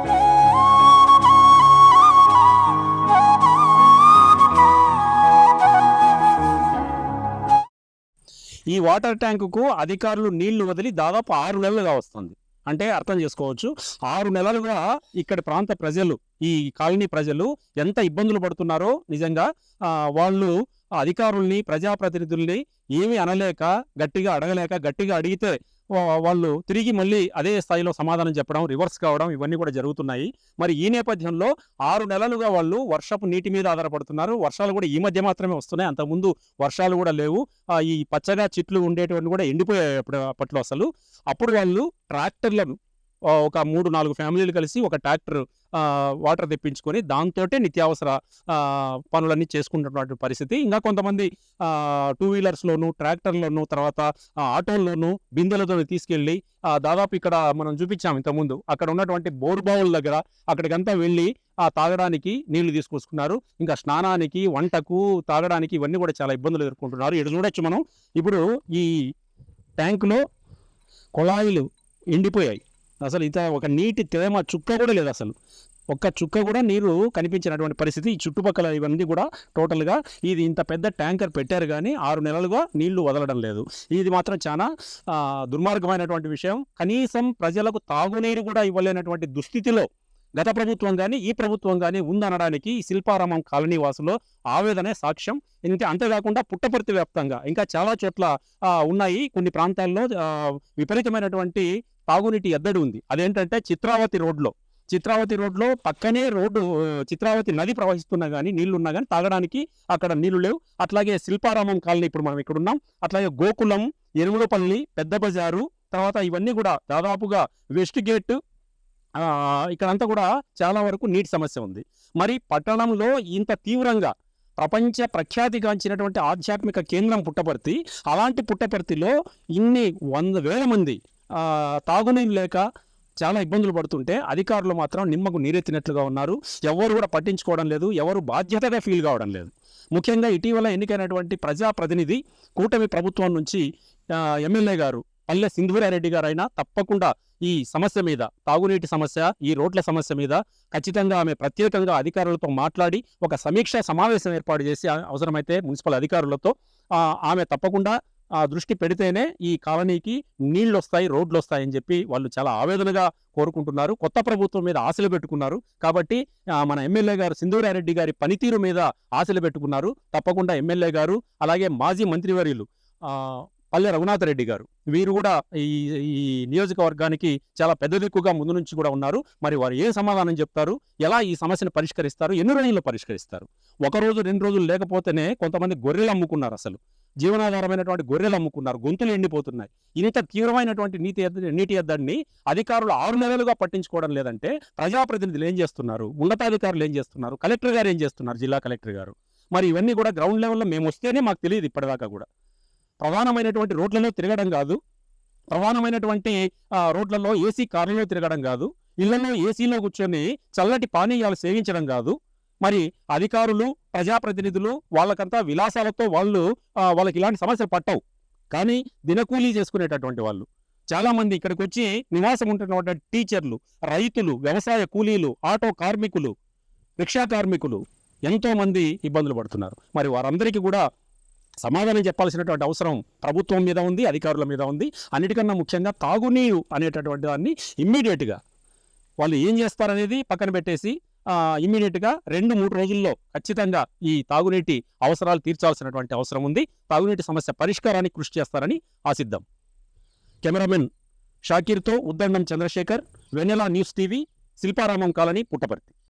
ఈ వాటర్ ట్యాంకుకు అధికారులు నీళ్లు వదిలి దాదాపు 6 నెలలుగా వస్తుంది. అంటే అర్థం చేసుకోవచ్చు, 6 నెలలుగా ఇక్కడ ప్రాంత ప్రజలు, ఈ కాలనీ ప్రజలు ఎంత ఇబ్బందులు పడుతున్నారో. నిజంగా వాళ్ళు అధికారుల్ని, ప్రజాప్రతినిధుల్ని ఏమీ అనలేక, గట్టిగా అడగలేక, గట్టిగా అడిగితే వాళ్ళు తిరిగి మళ్ళీ అదే స్థాయిలో సమాధానం చెప్పడం, రివర్స్ కావడం, ఇవన్నీ కూడా జరుగుతున్నాయి. మరి ఈ నేపథ్యంలో 6 నెలలుగా వాళ్ళు వర్షపు నీటి మీద ఆధారపడుతున్నారు. వర్షాలు కూడా ఈ మధ్య మాత్రమే వస్తున్నాయి, అంతకుముందు వర్షాలు కూడా లేవు. ఈ పచ్చగా చెట్లు ఉండేటువంటి కూడా ఎండిపోయాయి అప్పట్లో అసలు. అప్పుడు వాళ్ళు ట్రాక్టర్లను ఒక 3-4 ఫ్యామిలీలు కలిసి ఒక ట్రాక్టర్ వాటర్ తెప్పించుకొని దాంతో నిత్యావసర పనులన్నీ చేసుకుంటున్నటువంటి పరిస్థితి. ఇంకా కొంతమంది 2 వీలర్స్లోను, ట్రాక్టర్లోను, తర్వాత ఆటోల్లోనూ బిందెలతో తీసుకెళ్ళి దాదాపు ఇక్కడ మనం చూపించాము ఇంతకుముందు, అక్కడ ఉన్నటువంటి బోర్బావుల దగ్గర అక్కడికంతా వెళ్ళి తాగడానికి నీళ్లు తీసుకొచ్చుకున్నారు. ఇంకా స్నానానికి, వంటకు, తాగడానికి ఇవన్నీ కూడా చాలా ఇబ్బందులు ఎదుర్కొంటున్నారు. ఇక్కడ చూడొచ్చు మనం. ఇప్పుడు ఈ ట్యాంకులో కుళాయిలు ఎండిపోయాయి. అసలు ఇంత ఒక నీటి తేమ చుక్క కూడా లేదు, అసలు ఒక్క చుక్క కూడా నీరు కనిపించినటువంటి పరిస్థితి. ఈ చుట్టుపక్కల ఇవన్నీ కూడా టోటల్గా ఇది ఇంత పెద్ద ట్యాంకర్ పెట్టారు కానీ 6 నెలలుగా నీళ్లు వదలడం లేదు. ఇది మాత్రం చాలా దుర్మార్గమైనటువంటి విషయం. కనీసం ప్రజలకు తాగునీరు కూడా ఇవ్వలేనటువంటి దుస్థితిలో గత ప్రభుత్వం కానీ ఈ ప్రభుత్వం కానీ ఉందనడానికి ఈ శిల్పారామం కాలనీ వాసులో ఆవేదనే సాక్ష్యం. ఇంకా అంతేకాకుండా పుట్టపర్తి వ్యాప్తంగా ఇంకా చాలా చోట్ల ఉన్నాయి. కొన్ని ప్రాంతాల్లో విపరీతమైనటువంటి తాగునీటి ఎద్దడి ఉంది. అదేంటంటే చిత్రావతి రోడ్లో పక్కనే చిత్రావతి నది ప్రవహిస్తున్నా కానీ నీళ్లున్నా కానీ తాగడానికి అక్కడ నీళ్లు లేవు. అట్లాగే శిల్పారామం కాలనీ ఇప్పుడు మనం ఇక్కడ ఉన్నాం, అట్లాగే గోకులం, ఎనుగులపల్లి, పెద్ద బజారు, తర్వాత ఇవన్నీ కూడా దాదాపుగా వెస్ట్ గేట్, ఇక్కడంతా కూడా చాలా వరకు నీటి సమస్య ఉంది. మరి పట్టణంలో ఇంత తీవ్రంగా ప్రపంచ ప్రఖ్యాతిగాంచినటువంటి ఆధ్యాత్మిక కేంద్రం పుట్టపర్తి, అలాంటి పుట్టపర్తిలో ఇన్ని 100,000 మంది తాగునీరు లేక చాలా ఇబ్బందులు పడుతుంటే అధికారులు మాత్రం నిమ్మకు నీరెత్తినట్లుగా ఉన్నారు. ఎవరు కూడా పట్టించుకోవడం లేదు, ఎవరు బాధ్యతగా ఫీల్ కావడం లేదు. ముఖ్యంగా ఇటీవల ఎన్నికైనటువంటి ప్రజాప్రతినిధి కూటమి ప్రభుత్వం నుంచి ఎమ్మెల్యే గారు పల్లె సింధూరారెడ్డి గారు అయినా తప్పకుండా ఈ సమస్య మీద, తాగునీటి సమస్య, ఈ రోడ్ల సమస్య మీద ఖచ్చితంగా ఆమె ప్రత్యేకంగా అధికారులతో మాట్లాడి ఒక సమీక్షా సమావేశం ఏర్పాటు చేసి అవసరమైతే మున్సిపల్ అధికారులతో ఆమె తప్పకుండా దృష్టి పెడితేనే ఈ కాలనీకి నీళ్లు వస్తాయి, రోడ్లు వస్తాయని చెప్పి వాళ్ళు చాలా ఆవేదనగా కోరుకుంటున్నారు. కొత్త ప్రభుత్వం మీద ఆశలు పెట్టుకున్నారు. కాబట్టి మన ఎమ్మెల్యే గారు సింధూరారెడ్డి గారి పనితీరు మీద ఆశలు పెట్టుకున్నారు. తప్పకుండా ఎమ్మెల్యే గారు, అలాగే మాజీ మంత్రివర్యులు పల్లె రఘునాథరెడ్డి గారు, వీరు కూడా ఈ నియోజకవర్గానికి చాలా పెద్ద దిక్కుగా ముందు నుంచి కూడా ఉన్నారు. మరి వారు ఏ సమాధానం చెప్తారు, ఎలా ఈ సమస్యను పరిష్కరిస్తారు, ఎన్ని రోజుల్లో పరిష్కరిస్తారు? 1 రోజు 2 రోజులు లేకపోతేనే కొంతమంది గొర్రెలు అమ్ముకున్నారు, అసలు జీవనాధారమైనటువంటి గొర్రెలు అమ్ముకున్నారు, గొంతులు ఎండిపోతున్నాయి. ఇంత తీవ్రమైనటువంటి నీటి ఎద్దడిని అధికారులు 6 నెలలుగా పట్టించుకోవడం లేదంటే ప్రజాప్రతినిధులు ఏం చేస్తున్నారు, ఉన్నతాధికారులు ఏం చేస్తున్నారు, కలెక్టర్ గారు ఏం చేస్తున్నారు, జిల్లా కలెక్టర్ గారు? మరి ఇవన్నీ కూడా గ్రౌండ్ లెవెల్లో మేము వస్తేనే మాకు తెలియదు ఇప్పటిదాకా కూడా. ప్రధానమైనటువంటి రోడ్లలో తిరగడం కాదు, ప్రధానమైనటువంటి రోడ్లలో ఏసీ కార్లలో తిరగడం కాదు, ఇళ్లలో ఏసీలో కూర్చొని చల్లటి పానీయాలు సేవించడం కాదు. మరి అధికారులు, ప్రజాప్రతినిధులు వాళ్ళకంతా విలాసాలతో వాళ్ళకి ఇలాంటి సమస్యలు పట్టవు. కానీ దినకూలీ చేసుకునేటటువంటి వాళ్ళు చాలామంది ఇక్కడికి వచ్చి నివాసం ఉంటున్నటువంటి టీచర్లు, రైతులు, వ్యవసాయ కూలీలు, ఆటో కార్మికులు, రిక్షా కార్మికులు ఎంతోమంది ఇబ్బందులు పడుతున్నారు. మరి వారందరికీ కూడా సమాధానం చెప్పాల్సినటువంటి అవసరం ప్రభుత్వం మీద ఉంది, అధికారుల మీద ఉంది. అన్నిటికన్నా ముఖ్యంగా తాగునీరు అనేటటువంటి దాన్ని ఇమ్మీడియట్గా వాళ్ళు ఏం చేస్తారనేది పక్కన పెట్టేసి ఇమ్మీడియట్గా 2-3 రోజుల్లో ఖచ్చితంగా ఈ తాగునీటి అవసరాలు తీర్చాల్సినటువంటి అవసరం ఉంది. తాగునీటి సమస్య పరిష్కారానికి కృషి చేస్తారని ఆశిద్దాం. కెమెరామెన్ షాకీర్తో Uddandam Chandrasekhar, Vennela news TV, Shilparamam colony, Puttaparthi.